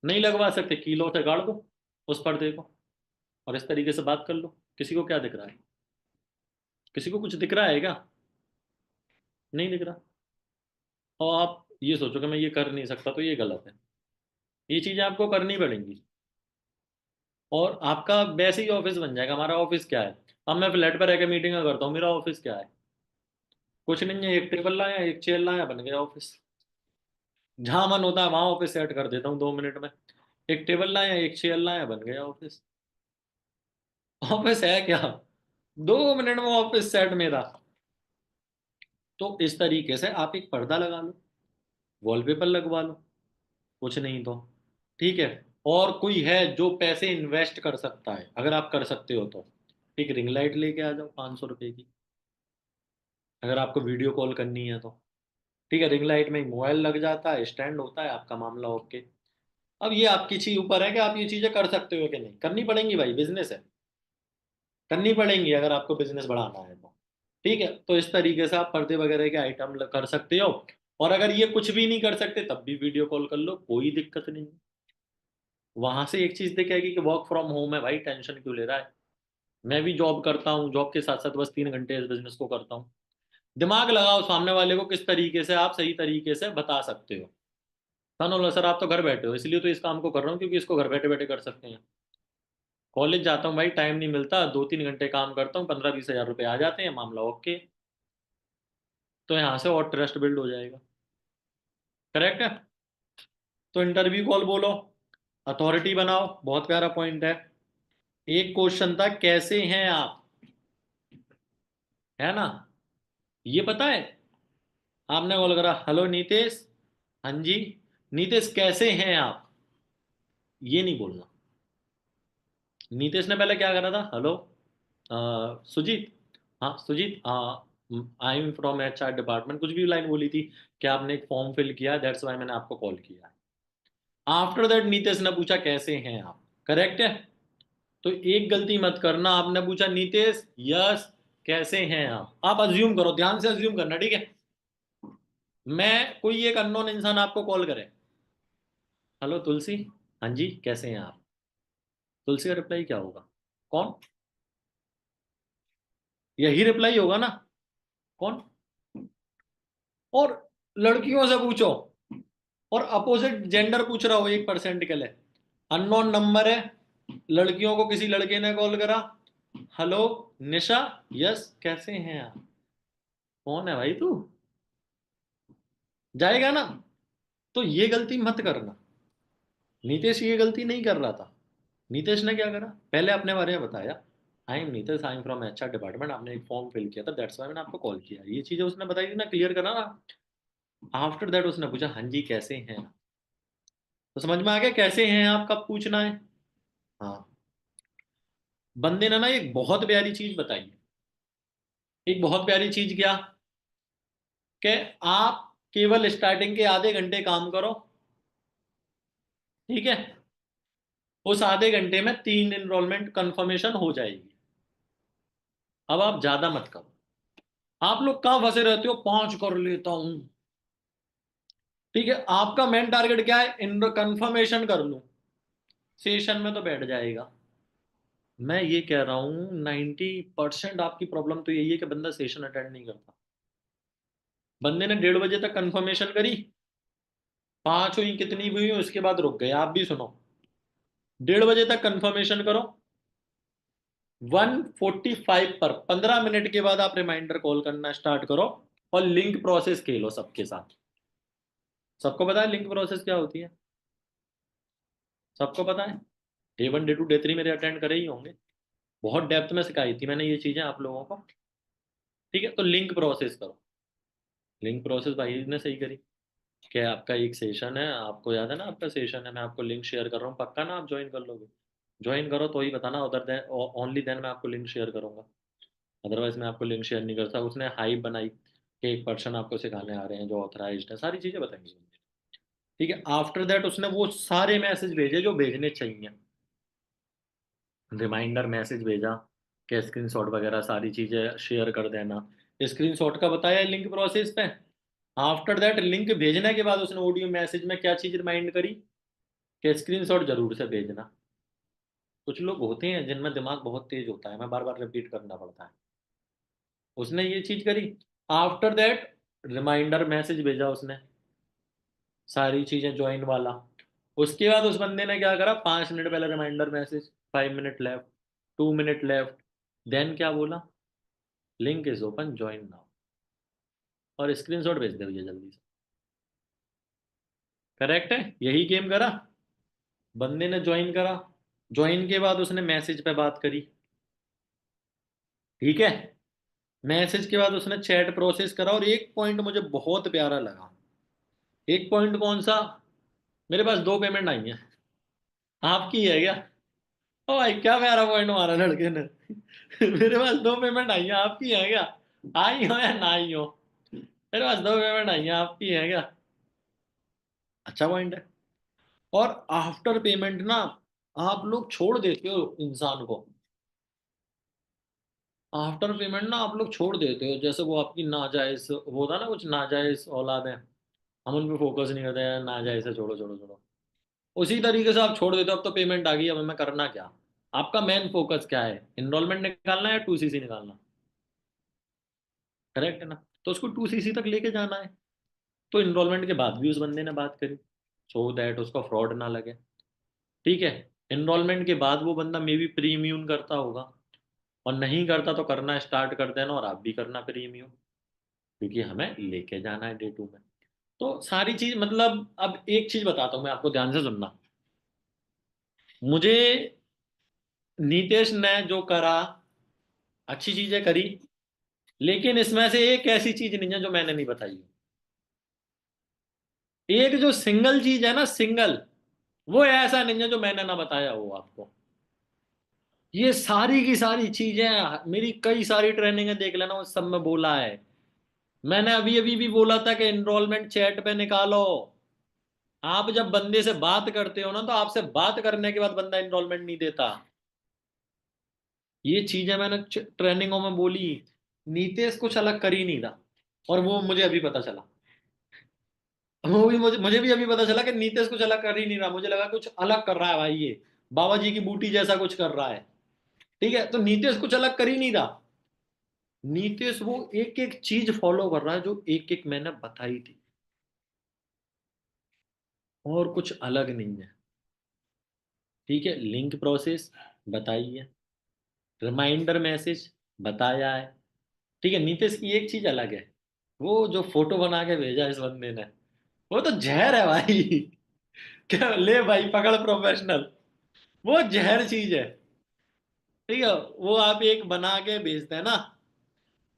नहीं लगवा सकते, कीलों से गाड़ दो उस पर्दे को, और इस तरीके से बात कर लो। किसी को क्या दिख रहा है? किसी को कुछ दिख रहा है क्या? नहीं दिख रहा। और आप ये सोचो कि मैं ये कर नहीं सकता, तो ये गलत है। ये चीजें आपको करनी पड़ेंगी, और आपका वैसे ही ऑफिस बन जाएगा। हमारा ऑफिस क्या है? अब मैं फ्लैट पर रहकर मीटिंग करता हूँ, मेरा ऑफिस क्या है? कुछ नहीं है, एक टेबल लाया, एक चेयर लाया, बन गया ऑफिस। जहां मन होता है वहां ऑफिस सेट कर देता हूँ 2 मिनट में। एक टेबल लाया, एक चेयर लाया, बन गया ऑफिस। ऑफिस है क्या? 2 मिनट में ऑफिस सेट मेरा। तो इस तरीके से आप एक पर्दा लगा लो, वॉलपेपर लगवा लो, कुछ नहीं तो, ठीक है। और कोई है जो पैसे इन्वेस्ट कर सकता है, अगर आप कर सकते हो तो एक रिंग लाइट लेके आ जाओ 500 रुपए की, अगर आपको वीडियो कॉल करनी है तो, ठीक है। रिंग लाइट में मोबाइल लग जाता है, स्टैंड होता है, आपका मामला ओके। अब ये आपकी चीज ऊपर है कि आप ये चीजें कर सकते हो कि नहीं, करनी पड़ेंगी भाई, बिजनेस है, करनी पड़ेंगी अगर आपको बिजनेस बढ़ाना है तो, ठीक है। तो इस तरीके से आप पर्दे वगैरह के आइटम कर सकते हो। और अगर ये कुछ भी नहीं कर सकते तब भी वीडियो कॉल कर लो, कोई दिक्कत नहीं। वहां से एक चीज दिखेगी कि वर्क फ्रॉम होम है भाई, टेंशन क्यों ले रहा है? मैं भी जॉब करता हूँ, जॉब के साथ साथ बस 3 घंटे इस बिजनेस को करता हूँ। दिमाग लगाओ सामने वाले को किस तरीके से आप सही तरीके से बता सकते हो। सर सर आप तो घर बैठे हो, इसलिए तो इस काम को कर रहा हूँ क्योंकि इसको घर बैठे बैठे कर सकते हैं। कॉलेज जाता हूँ भाई, टाइम नहीं मिलता, 2-3 घंटे काम करता हूँ, 15-20 हज़ार रुपये आ जाते हैं, मामला ओके। तो यहाँ से और ट्रस्ट बिल्ड हो जाएगा, करेक्ट है। तो इंटरव्यू कॉल बोलो, अथॉरिटी बनाओ, बहुत प्यारा पॉइंट है। एक क्वेश्चन था, कैसे हैं आप, है ना? ये पता है, आपने कॉल करा, हेलो नीतेश, हाँ जी नीतेश कैसे हैं आप, ये नहीं बोलना। नीतेश ने पहले क्या करा था, हेलो सुजीत, हाँ Sujeet, I am from HR department, कुछ भी लाइन बोली थी, क्या आपने एक फॉर्म फिल किया, दैट्स वाई मैंने आपको कॉल किया। आफ्टर दैट नीतेश ने पूछा कैसे हैं आप, करेक्ट है। तो एक गलती मत करना, आपने पूछा नीतेश यस कैसे हैं आप अज्यूम करो, ध्यान से अज्यूम करना, ठीक है। मैं कोई एक अननोन इंसान आपको कॉल करे, हेलो तुलसी, हाँ जी कैसे हैं आप, तुलसी का रिप्लाई क्या होगा? कौन? यही रिप्लाई होगा ना, कौन? और लड़कियों से पूछो, और अपोजिट जेंडर पूछ रहा हो 1% के लिए, अननोन नंबर है, लड़कियों को किसी लड़के ने कॉल करा, हेलो निशा, यस कैसे हैं आप, कौन है भाई तू, जाएगा ना। तो ये गलती मत करना। नीतीश ये गलती नहीं कर रहा था। नीतीश ने क्या करा, पहले अपने बारे में बताया, I am Nitish, I am from HR department, आपने एक फॉर्म फिल किया था, दैट्स वाई मैंने आपको कॉल किया, ये चीजें उसने बताई थी ना, क्लियर करा ना। आफ्टर दैट उसने पूछा हाँ जी कैसे हैं, तो समझ में आ गया कैसे हैं आप कब पूछना है। हाँ, बंदे ने ना एक बहुत प्यारी चीज बताई है, एक बहुत प्यारी चीज क्या, कि आप केवल स्टार्टिंग के आधे घंटे काम करो, ठीक है। उस आधे घंटे में 3 एनरोलमेंट कंफर्मेशन हो जाएगी। अब आप ज्यादा मत करो। आप लोग कहां फंसे रहते हो, 5 कर लेता हूं, ठीक है। आपका मेन टारगेट क्या है, इन कंफर्मेशन कर लूं, सेशन में तो बैठ जाएगा। मैं ये कह रहा हूं 90% आपकी प्रॉब्लम तो यही है कि बंदा सेशन अटेंड नहीं करता। बंदे ने 1:30 बजे तक कंफर्मेशन करी, 5 हुई कितनी भी हुई उसके बाद रुक गए। आप भी सुनो, 1:30 बजे तक कंफर्मेशन करो, 1:45 पर 15 मिनट के बाद आप रिमाइंडर कॉल करना स्टार्ट करो और लिंक प्रोसेस खेलो सबके साथ। सबको पता है लिंक प्रोसेस क्या होती है? सबको पता है? डे 1 डे 2 डे 3 मेरे अटेंड करे ही होंगे। बहुत डेप्थ में सिखाई थी मैंने ये चीजें आप लोगों को। ठीक है, तो लिंक प्रोसेस करो। लिंक प्रोसेस भाई ने सही करी कि आपका एक सेशन है, आपको याद है ना आपका सेशन है, मैं आपको लिंक शेयर कर रहा हूँ, पक्का ना आप ज्वाइन कर लोगे? ज्वाइन करो तो ही बताना, उधर देन ओनली देन मैं आपको लिंक शेयर करूंगा, अदरवाइज मैं आपको लिंक शेयर नहीं करता। उसने हाइप बनाई कि एक पर्सन आपको सिखाने आ रहे हैं जो ऑथराइज्ड है, सारी चीजें बताएंगे। ठीक है, आफ्टर दैट उसने वो सारे मैसेज भेजे जो भेजने चाहिए, रिमाइंडर मैसेज भेजा कि स्क्रीनशॉट वगैरह सारी चीजें शेयर कर देना। स्क्रीनशॉट का बताया लिंक प्रोसेस पे। आफ्टर दैट लिंक भेजने के बाद उसने ऑडियो मैसेज में क्या चीज रिमाइंड करी कि स्क्रीनशॉट जरूर से भेजना। कुछ लोग होते हैं जिनमें दिमाग बहुत तेज होता है, मैं बार बार रिपीट करना पड़ता है। उसने ये चीज करी। आफ्टर दैट रिमाइंडर मैसेज भेजा उसने, सारी चीजें ज्वाइन वाला। उसके बाद उस बंदे ने क्या करा, 5 मिनट पहले reminder message, 5 minute left, 2 minute left, then क्या बोला, link is open join now, और स्क्रीनशॉट भेज दे भैया जल्दी से। करेक्ट है, यही गेम करा। बंदे ने ज्वाइन करा, ज्वाइन के बाद उसने मैसेज पे बात करी। ठीक है, मैसेज के बाद उसने चैट प्रोसेस करा, और एक पॉइंट मुझे बहुत प्यारा लगा। एक पॉइंट कौन सा? मेरे पास 2 पेमेंट आई हैं, आपकी है क्या? ओ भाई क्या प्यारा पॉइंट मारा लड़के ने। मेरे पास 2 पेमेंट आई हैं, आपकी है क्या? आई हो या ना आई हो, मेरे पास 2 पेमेंट आई हैं, आपकी है क्या? अच्छा पॉइंट है। और आफ्टर पेमेंट ना आप लोग छोड़ देते हो इंसान को। आफ्टर पेमेंट ना आप लोग छोड़ देते हो, जैसे वो आपकी नाजायज वो था ना, कुछ नाजायज औलाद है, हम उन पे फोकस नहीं करते हैं, नाजायज है, छोड़ो छोड़ो छोड़ो। उसी तरीके से आप छोड़ देते हो, अब तो पेमेंट आ गई, अब हमें करना क्या? आपका मेन फोकस क्या है, इनरोलमेंट निकालना है या 2CC निकालना? करेक्ट है ना? तो उसको 2CC तक लेके जाना है। तो इनरोलमेंट के बाद भी उस बंदे ने बात करी, सो दैट उसका फ्रॉड ना लगे। ठीक है, इनरोलमेंट के बाद वो बंदा मे बी प्रीमियम करता होगा, और नहीं करता तो करना स्टार्ट कर देना, और आप भी करना प्रीमियम, क्योंकि हमें लेके जाना है डे 2 में। तो सारी चीज मतलब, अब एक चीज बताता हूँ मैं आपको, ध्यान से सुनना। मुझे नीतीश ने जो करा, अच्छी चीजें करी, लेकिन इसमें से एक ऐसी चीज नहीं है जो मैंने नहीं बताई। एक जो सिंगल चीज है ना, सिंगल, वो ऐसा नहीं है जो मैंने ना बताया हो आपको। ये सारी की सारी चीजें मेरी कई सारी ट्रेनिंग देख लेना, उस सब में बोला है। मैंने अभी अभी भी बोला था कि एनरोलमेंट चैट पे निकालो। आप जब बंदे से बात करते हो ना, तो आपसे बात करने के बाद बंदा एनरोलमेंट नहीं देता। ये चीजें मैंने ट्रेनिंगों में बोली। नीतीश कुछ अलग कर ही नहीं था, और वो मुझे अभी पता चला। वो भी मुझे भी अभी पता चला कि नीतीश कुछ अलग कर ही नहीं रहा। मुझे लगा कुछ अलग कर रहा है भाई, ये बाबा जी की बूटी जैसा कुछ कर रहा है। ठीक है, तो नीतीश कुछ अलग कर ही नहीं रहा। नीतीश वो एक एक चीज फॉलो कर रहा है जो एक एक मैंने बताई थी, और कुछ अलग नहीं है। ठीक है, लिंक प्रोसेस बताई है, रिमाइंडर मैसेज बताया है। ठीक है, नीतीश की एक चीज अलग है, वो जो फोटो बना के भेजा इस बंदे ने, वो तो जहर है भाई। क्या ले भाई, पकड़ प्रोफेशनल, वो जहर चीज है। ठीक है, वो आप एक बना के भेजते हैं ना,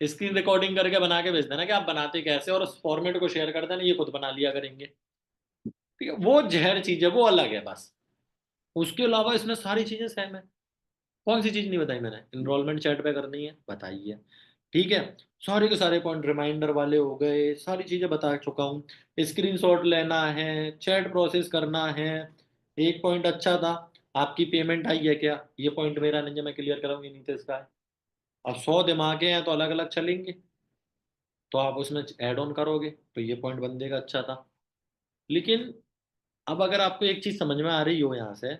स्क्रीन रिकॉर्डिंग करके बना के भेजते हैं ना कि आप बनाते कैसे, और उस फॉर्मेट को शेयर करते हैं ना, ये खुद बना लिया करेंगे। ठीक है, वो जहर चीज है, वो अलग है बस। उसके अलावा इसमें सारी चीजें सेम है। कौन सी चीज नहीं बताई मैंने? इनरोलमेंट चैट पे करनी है, बताई है। ठीक है, सारे के सारे पॉइंट रिमाइंडर वाले हो गए, सारी चीजें बता चुका हूँ। स्क्रीनशॉट लेना है, चैट प्रोसेस करना है। एक पॉइंट अच्छा था, आपकी पेमेंट आई है क्या? ये पॉइंट मेरा नहीं है, मैं क्लियर कराऊंगी, नीतीश का है। अब 100 दिमागे हैं तो अलग अलग चलेंगे, तो आप उसमें ऐड ऑन करोगे, तो ये पॉइंट बंदे का अच्छा था। लेकिन अब अगर आपको एक चीज समझ में आ रही हो यहाँ से,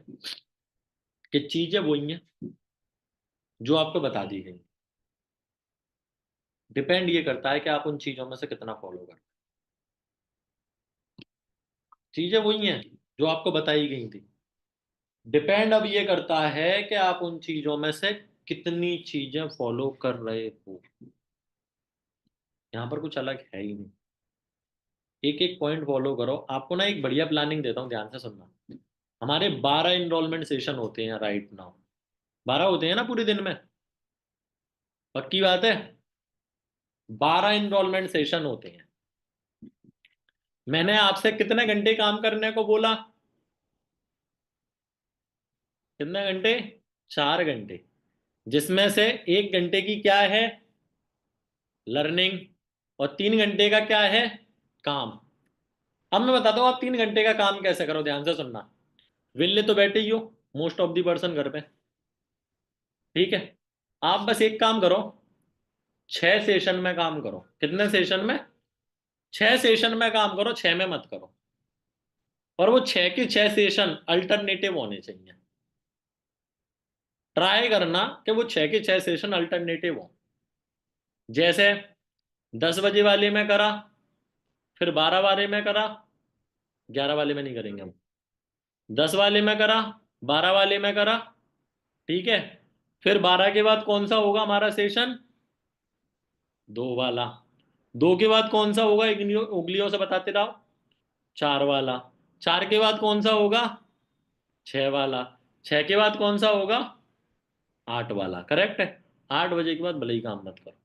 कि चीजें वही हैं जो आपको बता दी गई, डिपेंड ये करता है कि आप उन चीजों में से कितना फॉलो करते हैं। चीजें वही हैं जो आपको बताई गई थी, डिपेंड अब ये करता है कि आप उन चीजों में से कितनी चीजें फॉलो कर रहे हो, यहाँ पर कुछ अलग है ही नहीं। एक एक पॉइंट फॉलो करो। आपको ना एक बढ़िया प्लानिंग देता हूँ, ध्यान से सुनना। हमारे 12 इनरोलमेंट सेशन होते हैं राइट नाउ, 12 होते हैं ना पूरे दिन में, पक्की बात है? 12 इनरोलमेंट सेशन होते हैं। मैंने आपसे कितने घंटे काम करने को बोला? कितने घंटे? 4 घंटे। जिसमें से 1 घंटे की क्या है? लर्निंग। और 3 घंटे का क्या है? काम। अब मैं बताता हूँ आप 3 घंटे का काम कैसे करो, ध्यान से सुनना। विले तो बैठे ही हो मोस्ट ऑफ दी पर्सन घर पे, ठीक है? आप बस एक काम करो, 6 सेशन में काम करो। कितने सेशन में? 6 सेशन में काम करो, 6 में मत करो। और वो 6 के 6 सेशन अल्टरनेटिव होने चाहिए। ट्राई करना कि वो 6 के 6 सेशन अल्टरनेटिव हो। जैसे 10 बजे वाले में करा, फिर 12 वाले में करा, 11 वाले में नहीं करेंगे हम, 10 वाले में करा, 12 वाले में करा, ठीक है? फिर 12 के बाद कौन सा होगा हमारा सेशन? 2 वाला। 2 के बाद कौन सा होगा, उंगलियों उंगलियों से बताते रहो? 4 वाला। 4 के बाद कौन सा होगा? 6 वाला। 6 के बाद कौन सा होगा? 8 वाला। करेक्ट है। 8 बजे के बाद भले ही काम मत करो।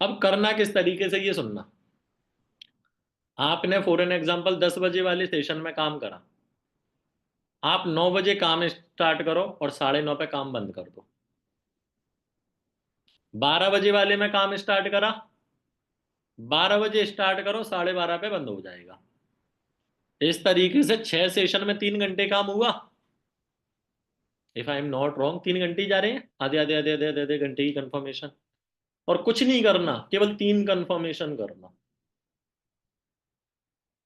अब करना किस तरीके से, ये सुनना। आपने फॉर एन एग्जाम्पल 10 बजे वाले सेशन में काम करा, आप 9 बजे काम स्टार्ट करो और 9:30 पे काम बंद कर दो। 12 बजे वाले में काम स्टार्ट करा, 12 बजे स्टार्ट करो, 12:30 पे बंद हो जाएगा। इस तरीके से 6 सेशन में 3 घंटे काम हुआ। If I am not wrong 3 घंटे ही जा रहे हैं, आधे आधे आधे आधे आधे आधे घंटे की कंफर्मेशन। और कुछ नहीं करना, केवल 3 कंफर्मेशन करना।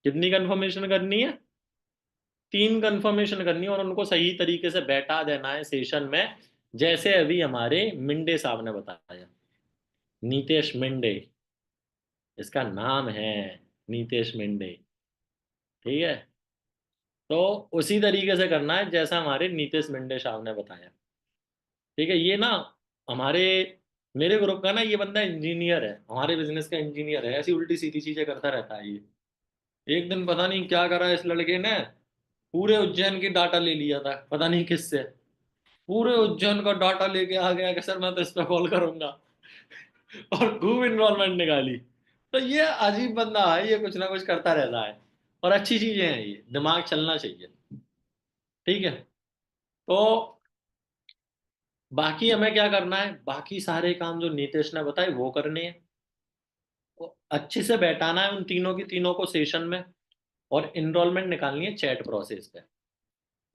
कितनी कंफर्मेशन करनी है? 3 कंफर्मेशन करनी है, और उनको सही तरीके से बैठा देना है सेशन में। जैसे अभी हमारे मिंडे साहब ने बताया, नीतेश मिंडे इसका नाम है, नीतेश मिंडे, ठीक है? तो उसी तरीके से करना है जैसा हमारे नीतेश मिंडे साहब ने बताया, ठीक है? ये ना हमारे, मेरे ग्रुप का ना ये बंदा इंजीनियर है, हमारे बिजनेस का इंजीनियर है। ऐसी उल्टी सीधी चीजें करता रहता है ये। एक दिन पता नहीं क्या करा इस लड़के ने, पूरे उज्जैन की डाटा ले लिया था, पता नहीं किससे। पूरे उज्जैन का डाटा लेके आ गया कि सर मैं तो इस पर कॉल करूंगा और खूब इन्वॉल्वमेंट निकाली। तो ये अजीब बंदा है, ये कुछ ना कुछ करता रहता है। और अच्छी चीजें हैं, ये दिमाग चलना चाहिए, ठीक है? तो बाकी हमें क्या करना है, बाकी सारे काम जो नीतीश ने बताए वो करने हैं। तो अच्छे से बैठाना है उन तीनों की तीनों को सेशन में, और इनरोलमेंट निकालनी है चैट प्रोसेस पे।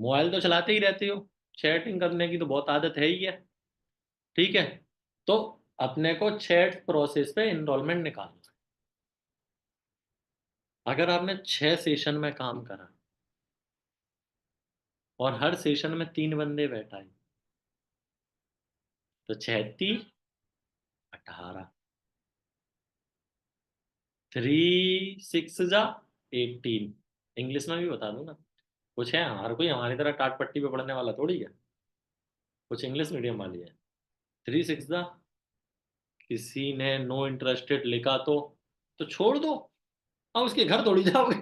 मोबाइल तो चलाते ही रहते हो, चैटिंग करने की तो बहुत आदत है ही है, ठीक है? तो अपने को चैट प्रोसेस पे इनरोलमेंट निकालना है। अगर आपने 6 सेशन में काम करा और हर सेशन में 3 बंदे बैठाए, तो 6×3 = 18, 3×6 = 18। इंग्लिश में भी बता दूं ना, कुछ है हर कोई हमारी तरह टाट पट्टी पे पढ़ने वाला थोड़ी है, कुछ इंग्लिश मीडियम वाली है। 3×6 किसी ने नो इंटरेस्टेड लिखा तो छोड़ दो, अब उसके घर थोड़ी जाओगे।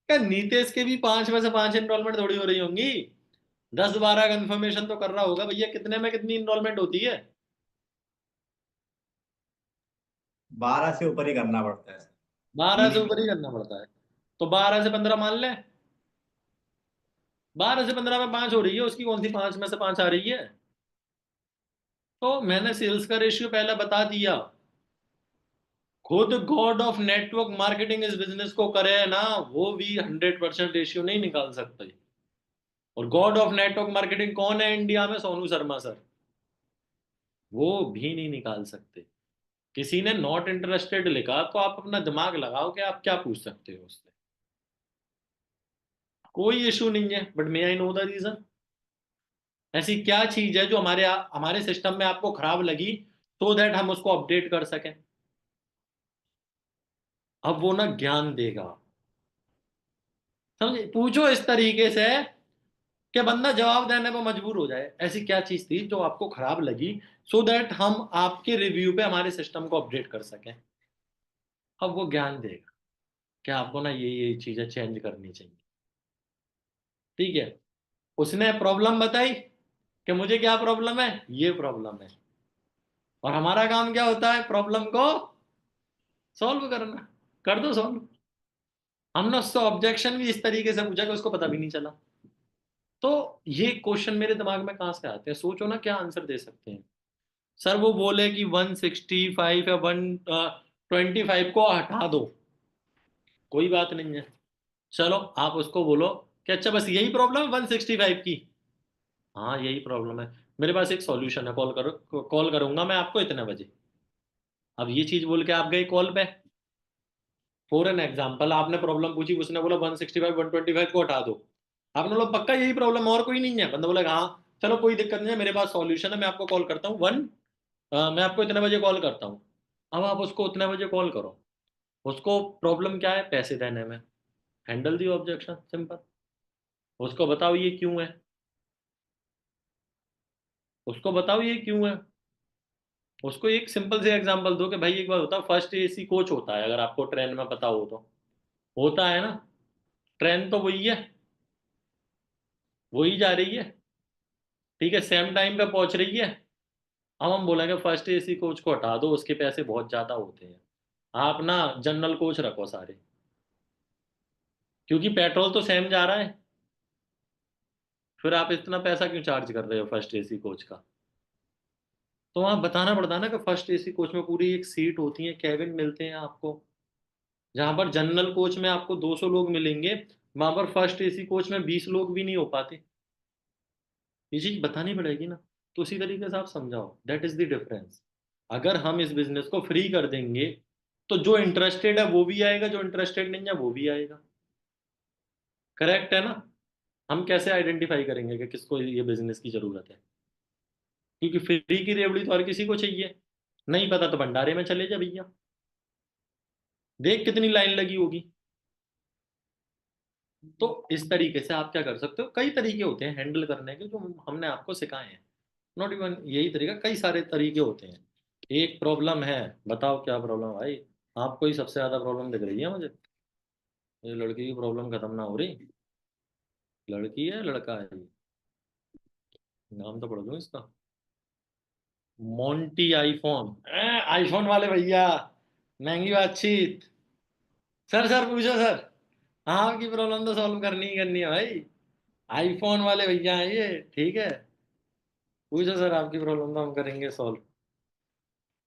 क्या नीतीश के भी 5 में से 5 इनरोलमेंट थोड़ी हो रही होंगी? 10-12 कंफर्मेशन तो कर रहा होगा भैया, कितने में कितनी इनरोलमेंट होती है? 12 से ऊपर ही करना पड़ता है 12 से ऊपर मिनिमम। ही करना पड़ता है। तो 12 से 15 मान ले, 12 से 15 में 5 हो रही है, उसकी कौन सी 5 में से 5 आ रही है? तो मैंने सेल्स का रेशियो पहले बता दिया। खुद गॉड ऑफ नेटवर्क मार्केटिंग इस बिजनेस को करे ना, वो भी 100% रेशियो नहीं निकाल सकते। और गॉड ऑफ नेटवर्क मार्केटिंग कौन है इंडिया में? सोनू शर्मा सर। वो भी नहीं निकाल सकते। किसी ने नॉट इंटरेस्टेड लिखा तो आप अपना दिमाग लगाओ कि आप क्या पूछ सकते हो उससे। कोई इशू नहीं है, but may I know the reason. ऐसी क्या चीज है जो हमारे हमारे सिस्टम में आपको खराब लगी, तो दैट हम उसको अपडेट कर सकें? अब वो ना ज्ञान देगा, समझे? पूछो इस तरीके से कि बंदा जवाब देने पर मजबूर हो जाए, ऐसी क्या चीज थी जो आपको खराब लगी, सो दैट हम आपके रिव्यू पे हमारे सिस्टम को अपडेट कर सकें। अब वो ज्ञान देगा कि आपको ना ये चीजें चेंज करनी चाहिए। ठीक है, उसने प्रॉब्लम बताई कि मुझे क्या प्रॉब्लम है, ये प्रॉब्लम है, और हमारा काम क्या होता है, प्रॉब्लम को सॉल्व करना। कर दो सॉल्व। हमने उससे ऑब्जेक्शन भी इस तरीके से पूछा कि उसको पता भी नहीं चला। तो ये क्वेश्चन मेरे दिमाग में कहां से आते हैं, सोचो ना क्या आंसर दे सकते हैं। सर वो बोले कि 165 या 125 को हटा दो, कोई बात नहीं है, चलो आप उसको बोलो कि अच्छा बस यही प्रॉब्लम है 165 की। हाँ यही प्रॉब्लम है, मेरे पास एक सॉल्यूशन है, कॉल करो, कॉल करूंगा मैं आपको इतने बजे। अब ये चीज बोल के आप गए कॉल पे। फॉर एन एग्जाम्पल आपने प्रॉब्लम पूछी, उसने बोला 165 125 को हटा दो। आपने बोला पक्का यही प्रॉब्लम, और कोई नहीं है? बंदा बोला हाँ चलो कोई दिक्कत नहीं है, मेरे पास सॉल्यूशन है, मैं आपको कॉल करता हूँ मैं आपको इतने बजे कॉल करता हूँ। अब आप उसको उतने बजे कॉल करो। उसको प्रॉब्लम क्या है, पैसे देने में। Handle the objection, simple. उसको बताओ ये क्यों है, उसको बताओ ये क्यों है। उसको एक सिंपल से एग्जांपल दो कि भाई एक बार होता है, फर्स्ट एसी कोच होता है, अगर आपको ट्रेन में पता हो तो। होता है ना, ट्रेन तो वही है, वही जा रही है, ठीक है, सेम टाइम पे पहुंच रही है। अब हम बोलेंगे फर्स्ट एसी कोच को हटा दो, उसके पैसे बहुत ज्यादा होते हैं, आप ना जनरल कोच रखो सारे, क्योंकि पेट्रोल तो सेम जा रहा है। फिर आप इतना पैसा क्यों चार्ज कर रहे हो फर्स्ट एसी कोच का? तो वहां बताना पड़ता है ना कि फर्स्ट एसी कोच में पूरी एक सीट होती है, कैबिन मिलते हैं आपको। जहां पर जनरल कोच में आपको 200 लोग मिलेंगे, वहां पर फर्स्ट एसी कोच में 20 लोग भी नहीं हो पाते। ये चीज बतानी पड़ेगी ना। तो उसी तरीके से आप समझाओ, दैट इज द डिफरेंस। अगर हम इस बिजनेस को फ्री कर देंगे तो जो इंटरेस्टेड है वो भी आएगा, जो इंटरेस्टेड नहीं है वो भी आएगा। करेक्ट है ना? हम कैसे आइडेंटिफाई करेंगे कि किसको ये बिजनेस की जरूरत है? क्योंकि फ्री की रेवड़ी तो हर किसी को चाहिए। नहीं पता तो भंडारे में चले जा भैया, देख कितनी लाइन लगी होगी। तो इस तरीके से आप क्या कर सकते हो, कई तरीके होते हैं हैंडल करने के जो हमने आपको सिखाए हैं। नॉट इवन यही तरीका, कई सारे तरीके होते हैं। एक प्रॉब्लम है, बताओ क्या प्रॉब्लम है भाई? आपको ही सबसे ज्यादा प्रॉब्लम दिख रही है मुझे। ये लड़की की प्रॉब्लम खत्म ना हो रही। लड़की है लड़का है ये? नाम तो पढ़ दो इसका। मोंटी आईफोन, आईफोन वाले भैया, महंगी बातचीत। सर सर पूछो सर, हाँ आपकी प्रॉब्लम तो सॉल्व करनी ही करनी है भाई। आईफोन वाले भैया हैं ये, ठीक है। पूछो सर, आपकी प्रॉब्लम तो हम करेंगे सॉल्व।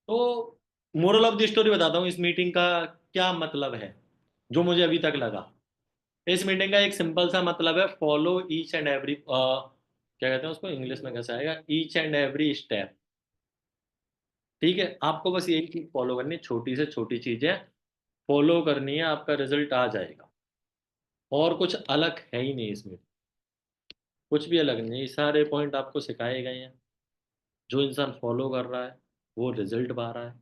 तो मोरल ऑफ द स्टोरी बताता हूँ इस मीटिंग का क्या मतलब है, जो मुझे अभी तक लगा। इस मीटिंग का एक सिंपल सा मतलब है, फॉलो ईच एंड एवरी, क्या कहते हैं उसको इंग्लिश में, कैसे आएगा, ईच एंड एवरी स्टेप। ठीक है, आपको बस यही चीज फॉलो करनी है, छोटी से छोटी चीजें फॉलो करनी है, आपका रिजल्ट आ जाएगा। और कुछ अलग है ही नहीं इसमें, कुछ भी अलग नहीं है, ये सारे पॉइंट आपको सिखाए गए हैं। जो इंसान फॉलो कर रहा है वो रिजल्ट पा रहा है।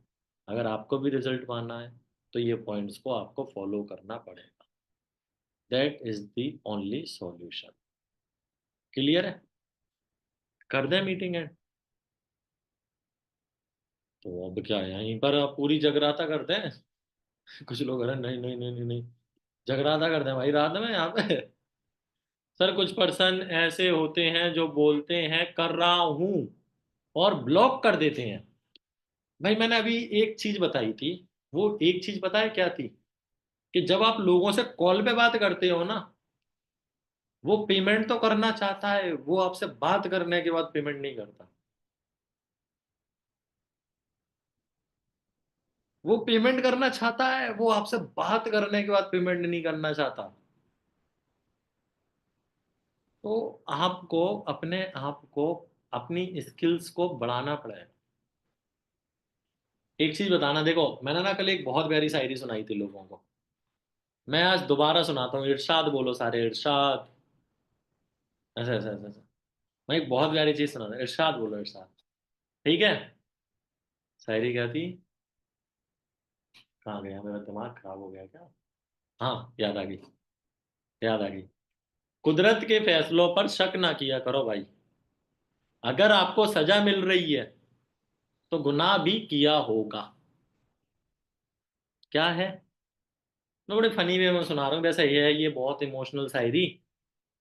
अगर आपको भी रिजल्ट पाना है तो ये पॉइंट्स को आपको फॉलो करना पड़ेगा। That is the only solution. Clear है? कर दें मीटिंग एंड? तो अब क्या है, यहीं पर आप पूरी जगराता कर दें? कुछ लोग अरे नहीं नहीं नहीं नहीं नहीं, जगराता कर दें भाई रात में यहाँ पे? सर कुछ पर्सन ऐसे होते हैं जो बोलते हैं कर रहा हूं और ब्लॉक कर देते हैं। भाई मैंने अभी एक चीज बताई थी, वो एक चीज पता है क्या थी? कि जब आप लोगों से कॉल पे बात करते हो ना, वो पेमेंट तो करना चाहता है, वो आपसे बात करने के बाद पेमेंट नहीं करता। वो पेमेंट करना चाहता है, वो आपसे बात करने के बाद पेमेंट नहीं करना चाहता। तो आपको अपने आप को, अपनी स्किल्स को बढ़ाना पड़ेगा। एक चीज बताना, देखो मैंने ना कल एक बहुत प्यारी शायरी सुनाई थी लोगों को, मैं आज दोबारा सुनाता हूँ। इरशाद बोलो सारे, इरशाद। ऐसा ऐसा ऐसा ऐसा। मैं एक बहुत प्यारी चीज सुना था, इरशाद बोलो इरशाद। ठीक है? शायरी क्या थी? कहाँ गया, मेरा दिमाग खराब हो गया क्या? हाँ याद आ गई, याद आ गई। कुदरत के फैसलों पर शक ना किया करो भाई। अगर आपको सजा मिल रही है तो गुनाह भी किया होगा। क्या है? मैं बड़े फनी वे में सुना रहा हूँ, वैसे ये है, ये बहुत इमोशनल शायरी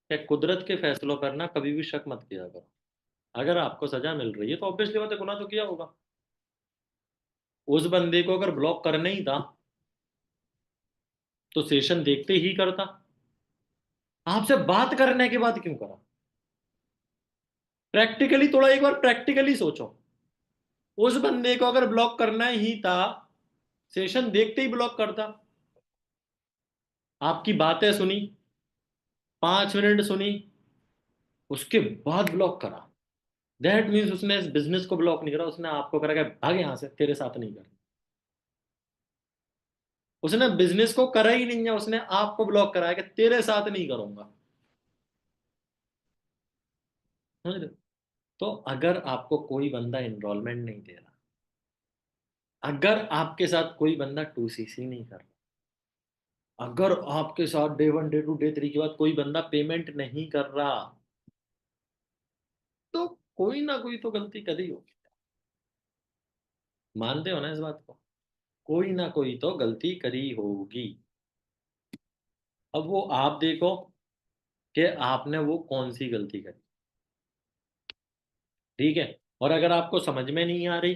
है। कुदरत के फैसलों पर ना कभी भी शक मत किया करो। अगर आपको सजा मिल रही है तो ऑब्वियसली बात है, गुनाह तो किया होगा। उस बंदे को अगर ब्लॉक करना ही था तो सेशन देखते ही करता। आपसे बात करने के बाद क्यों करा? प्रैक्टिकली थोड़ा एक बार प्रैक्टिकली सोचो। उस बंदे को अगर ब्लॉक करना ही था, सेशन देखते ही ब्लॉक करता। आपकी बातें सुनी, 5 मिनट सुनी, उसके बाद ब्लॉक करा। दैट मीन्स उसने इस बिजनेस को ब्लॉक नहीं करा, उसने आपको करा कि भाग यहां से, तेरे साथ नहीं कर। उसने बिजनेस को करा ही नहीं है, उसने आपको ब्लॉक कराया कि तेरे साथ नहीं करूंगा। समझ रहे हो? तो अगर आपको कोई बंदा इनरोलमेंट नहीं दे रहा, अगर आपके साथ कोई बंदा 2CC नहीं कर रहा, अगर आपके साथ डे 1 डे 2 डे 3 के बाद कोई बंदा पेमेंट नहीं कर रहा, तो कोई ना कोई तो गलती कर ही होगी। मानते हो ना इस बात को? कोई ना कोई तो गलती करी होगी। अब वो आप देखो कि आपने वो कौन सी गलती करी। ठीक है? और अगर आपको समझ में नहीं आ रही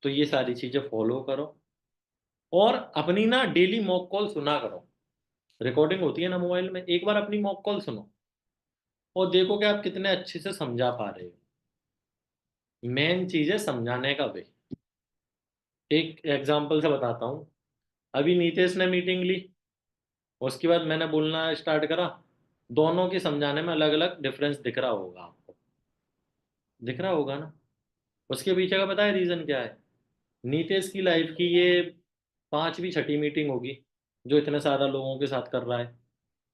तो ये सारी चीजें फॉलो करो। और अपनी ना डेली मॉक कॉल सुना करो। रिकॉर्डिंग होती है ना मोबाइल में, एक बार अपनी मॉक कॉल सुनो और देखो कि आप कितने अच्छे से समझा पा रहे हो। मेन चीज है समझाने का वे। एक एग्जांपल से बताता हूँ। अभी नीतीश ने मीटिंग ली, उसके बाद मैंने बोलना स्टार्ट करा। दोनों की समझाने में अलग अलग डिफरेंस दिख रहा होगा आपको। दिख रहा होगा ना? उसके पीछे का पता है रीजन क्या है? नीतीश की लाइफ की ये 5वीं 6ठी मीटिंग होगी जो इतने सारा लोगों के साथ कर रहा है।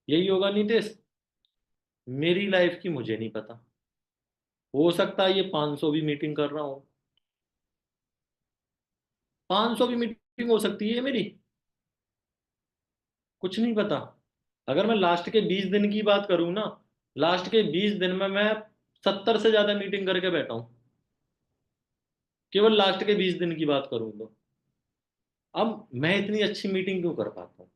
यही होगा नीतीश। मेरी लाइफ की मुझे नहीं पता, हो सकता है ये 500 भी मीटिंग कर रहा हूँ। 500 भी मीटिंग हो सकती है मेरी, कुछ नहीं पता। अगर मैं लास्ट के 20 दिन की बात करूँ ना, लास्ट के 20 दिन में मैं 70 से ज्यादा मीटिंग करके बैठा हूँ। केवल लास्ट के 20 दिन की बात करूँ तो अब मैं इतनी अच्छी मीटिंग क्यों कर पाता हूँ?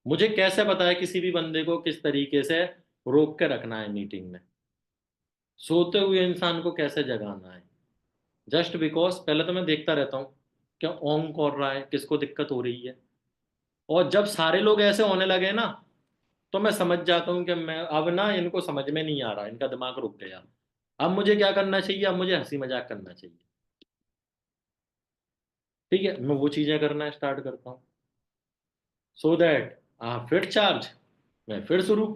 मुझे कैसे पता है किसी भी बंदे को किस तरीके से रोक के रखना है मीटिंग में, सोते हुए इंसान को कैसे जगाना है। जस्ट बिकॉज पहले तो मैं देखता रहता हूँ क्या ओंग कर रहा है, किसको दिक्कत हो रही है। और जब सारे लोग ऐसे होने लगे ना, तो मैं समझ जाता हूँ कि मैं अब ना इनको समझ में नहीं आ रहा, इनका दिमाग रुक गया। अब मुझे क्या करना चाहिए? अब मुझे हंसी मजाक करना चाहिए। ठीक है, मैं वो चीजें करना स्टार्ट करता हूँ सो दैट आप फिर चार्ज, मैं फिर शुरू।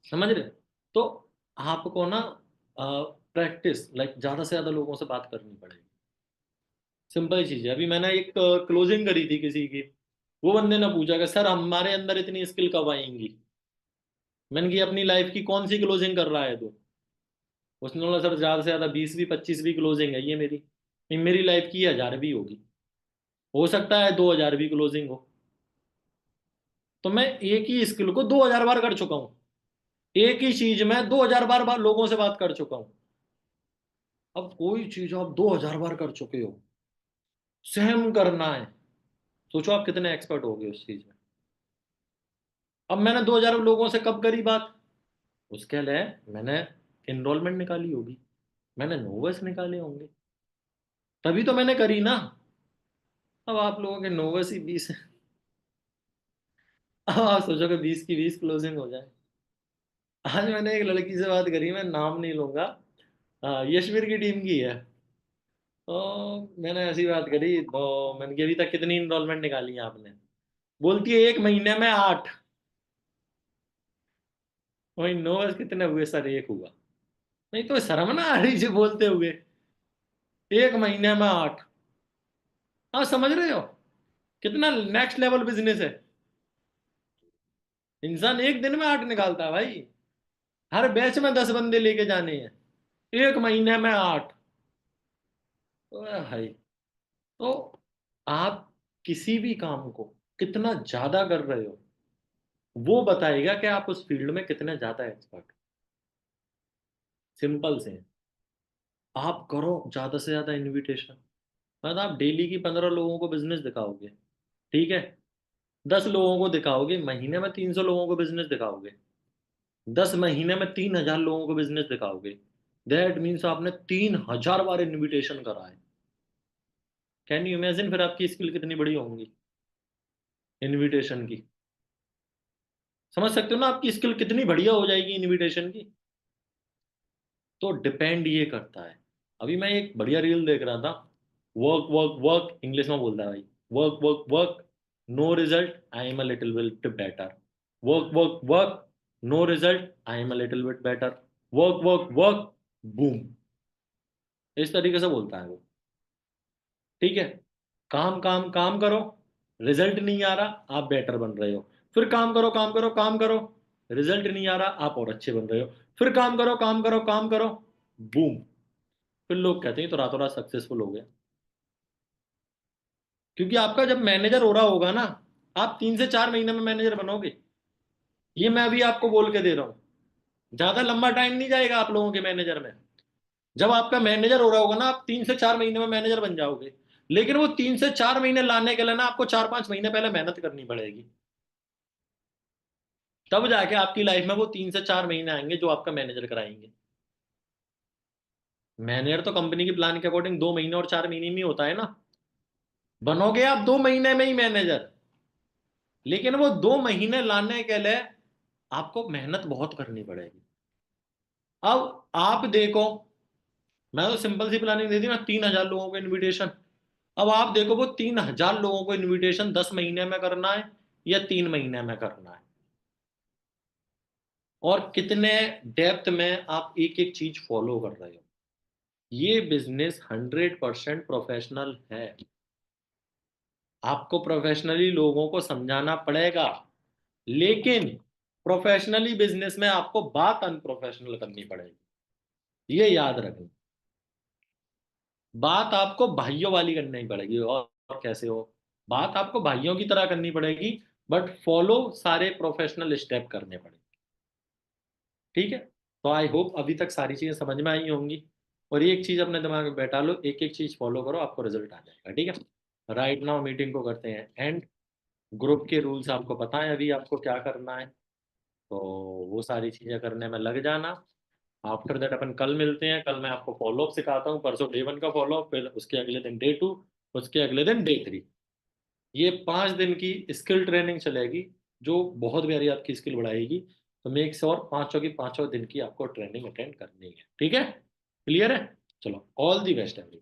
समझ रहे? तो आपको ना प्रैक्टिस लाइक ज्यादा से ज्यादा लोगों से बात करनी पड़ेगी। सिंपल चीज है। अभी मैंने एक क्लोजिंग करी थी किसी की। वो बंदे ने पूछा कि सर हमारे अंदर इतनी स्किल कब आएंगी? मैंने की अपनी लाइफ की कौन सी क्लोजिंग कर रहा है तू? उसने बोला सर ज्यादा से ज्यादा 20वीं 25वीं क्लोजिंग है ये मेरी। नहीं, मेरी लाइफ की 1000 भी होगी, हो सकता है 2000 भी क्लोजिंग हो। तो मैं एक ही स्किल को 2000 बार कर चुका हूँ। एक ही चीज में 2000 बार लोगों से बात कर चुका हूँ। अब कोई चीज आप 2000 बार कर चुके हो, सेम करना है। सोचो आप कितने एक्सपर्ट हो गए उस चीज में। अब मैंने 2000 लोगों से कब करी बात? उसके लिए मैंने एनरोलमेंट निकाली होगी, मैंने नोवेस निकाले होंगे, तभी तो मैंने करी ना। अब आप लोगों के नोवेस ही 20 है। अब आप सोचो कि 20 की 20 क्लोजिंग हो जाए। आज मैंने एक लड़की से बात करी, मैं नाम नहीं लूंगा, यशवीर की टीम की है। तो मैंने ऐसी बात करी, तो मैंने कहा अभी तक कितनी इनरोलमेंट निकाली है आपने? बोलती है 1 महीने में 8। वही नोवेस कितने हुए सर? एक हुआ। नहीं तो शर्म ना आ रही जी बोलते हुए, 1 महीने में 8। हाँ, समझ रहे हो कितना नेक्स्ट लेवल बिजनेस है? इंसान एक दिन में 8 निकालता है भाई। हर बैच में 10 बंदे लेके जाने हैं, 1 महीने में 8। ओए भाई, तो आप किसी भी काम को कितना ज्यादा कर रहे हो, वो बताएगा कि आप उस फील्ड में कितने ज्यादा एक्सपर्ट। सिंपल से आप करो ज्यादा से ज्यादा इनविटेशन। मतलब आप डेली की 15 लोगों को बिजनेस दिखाओगे, ठीक है, 10 लोगों को दिखाओगे, महीने में 300 लोगों को बिजनेस दिखाओगे, 10 महीने में 3000 लोगों को बिजनेस दिखाओगे। दैट मीन्स आपने 3000 बार इनविटेशन करा है। कैन यू इमेजिन फिर आपकी स्किल कितनी बड़ी होंगी इनविटेशन की। समझ सकते हो ना आपकी स्किल कितनी बढ़िया हो जाएगी इनविटेशन की। तो डिपेंड ये करता है। अभी मैं एक बढ़िया रील देख रहा था, वर्क वर्क वर्क, इंग्लिश में बोलता है भाई, work work work, no result, I am a little bit better, work work work, no result, I am a little bit better, work work work, boom. इस तरीके से बोलता है वो, ठीक है। काम काम काम करो, रिजल्ट नहीं आ रहा, आप बेटर बन रहे हो। फिर काम करो काम करो काम करो, रिजल्ट नहीं आ रहा, आप और अच्छे बन रहे हो। फिर काम करो काम करो काम करो, बूम। फिर लोग कहते हैं तो रातों रात सक्सेसफुल हो गया। क्योंकि आपका जब मैनेजर हो रहा होगा ना, आप 3 से 4 महीने में मैनेजर बनोगे। ये मैं अभी आपको बोल के दे रहा हूँ। ज्यादा लंबा टाइम नहीं जाएगा आप लोगों के मैनेजर में। जब आपका मैनेजर हो रहा होगा ना, आप 3 से 4 महीने में मैनेजर बन जाओगे। लेकिन वो 3 से 4 महीने लाने के लिए ना आपको 4-5 महीने पहले मेहनत करनी पड़ेगी। तब जाके आपकी लाइफ में वो 3 से 4 महीने आएंगे जो आपका मैनेजर कराएंगे। मैनेजर तो कंपनी की प्लान के अकॉर्डिंग 2 महीने और 4 महीने में होता है ना। बनोगे आप 2 महीने में ही मैनेजर। लेकिन वो 2 महीने लाने के लिए आपको मेहनत बहुत करनी पड़ेगी। अब आप देखो, मैं तो सिंपल सी प्लानिंग दे दी ना, 3000 लोगों को इनविटेशन। अब आप देखो वो 3000 लोगों को इनविटेशन 10 महीने में करना है या 3 महीने में करना है, और कितने डेप्थ में आप एक एक चीज फॉलो कर रहे हो। ये बिजनेस 100% प्रोफेशनल है। आपको प्रोफेशनली लोगों को समझाना पड़ेगा, लेकिन प्रोफेशनली बिजनेस में आपको बात अनप्रोफेशनल करनी पड़ेगी। ये याद रखना। बात आपको भाइयों वाली करनी पड़ेगी। और कैसे हो, बात आपको भाइयों की तरह करनी पड़ेगी, बट फॉलो सारे प्रोफेशनल स्टेप करने पड़ेंगे, ठीक है। तो आई होप अभी तक सारी चीजें समझ में आई होंगी। और एक चीज अपने दिमाग में बैठा लो, एक एक चीज फॉलो करो, आपको रिजल्ट आ जाएगा, ठीक है। राइट नाउ मीटिंग को करते हैं एंड। ग्रुप के रूल्स आपको पता है अभी आपको क्या करना है, तो वो सारी चीजें करने में लग जाना। आफ्टर दैट अपन कल मिलते हैं। कल मैं आपको फॉलोअप सिखाता हूँ। परसों डे 1 का फॉलोअप, फिर उसके अगले दिन डे 2, उसके अगले दिन डे 3। ये 5 दिन की स्किल ट्रेनिंग चलेगी, जो बहुत प्यारी आपकी स्किल बढ़ाएगी। तो मेक श्योर पांचों की पांचों दिन की आपको ट्रेनिंग अटेंड करनी है, ठीक है। क्लियर है। चलो, ऑल दी बेस्ट एवरी।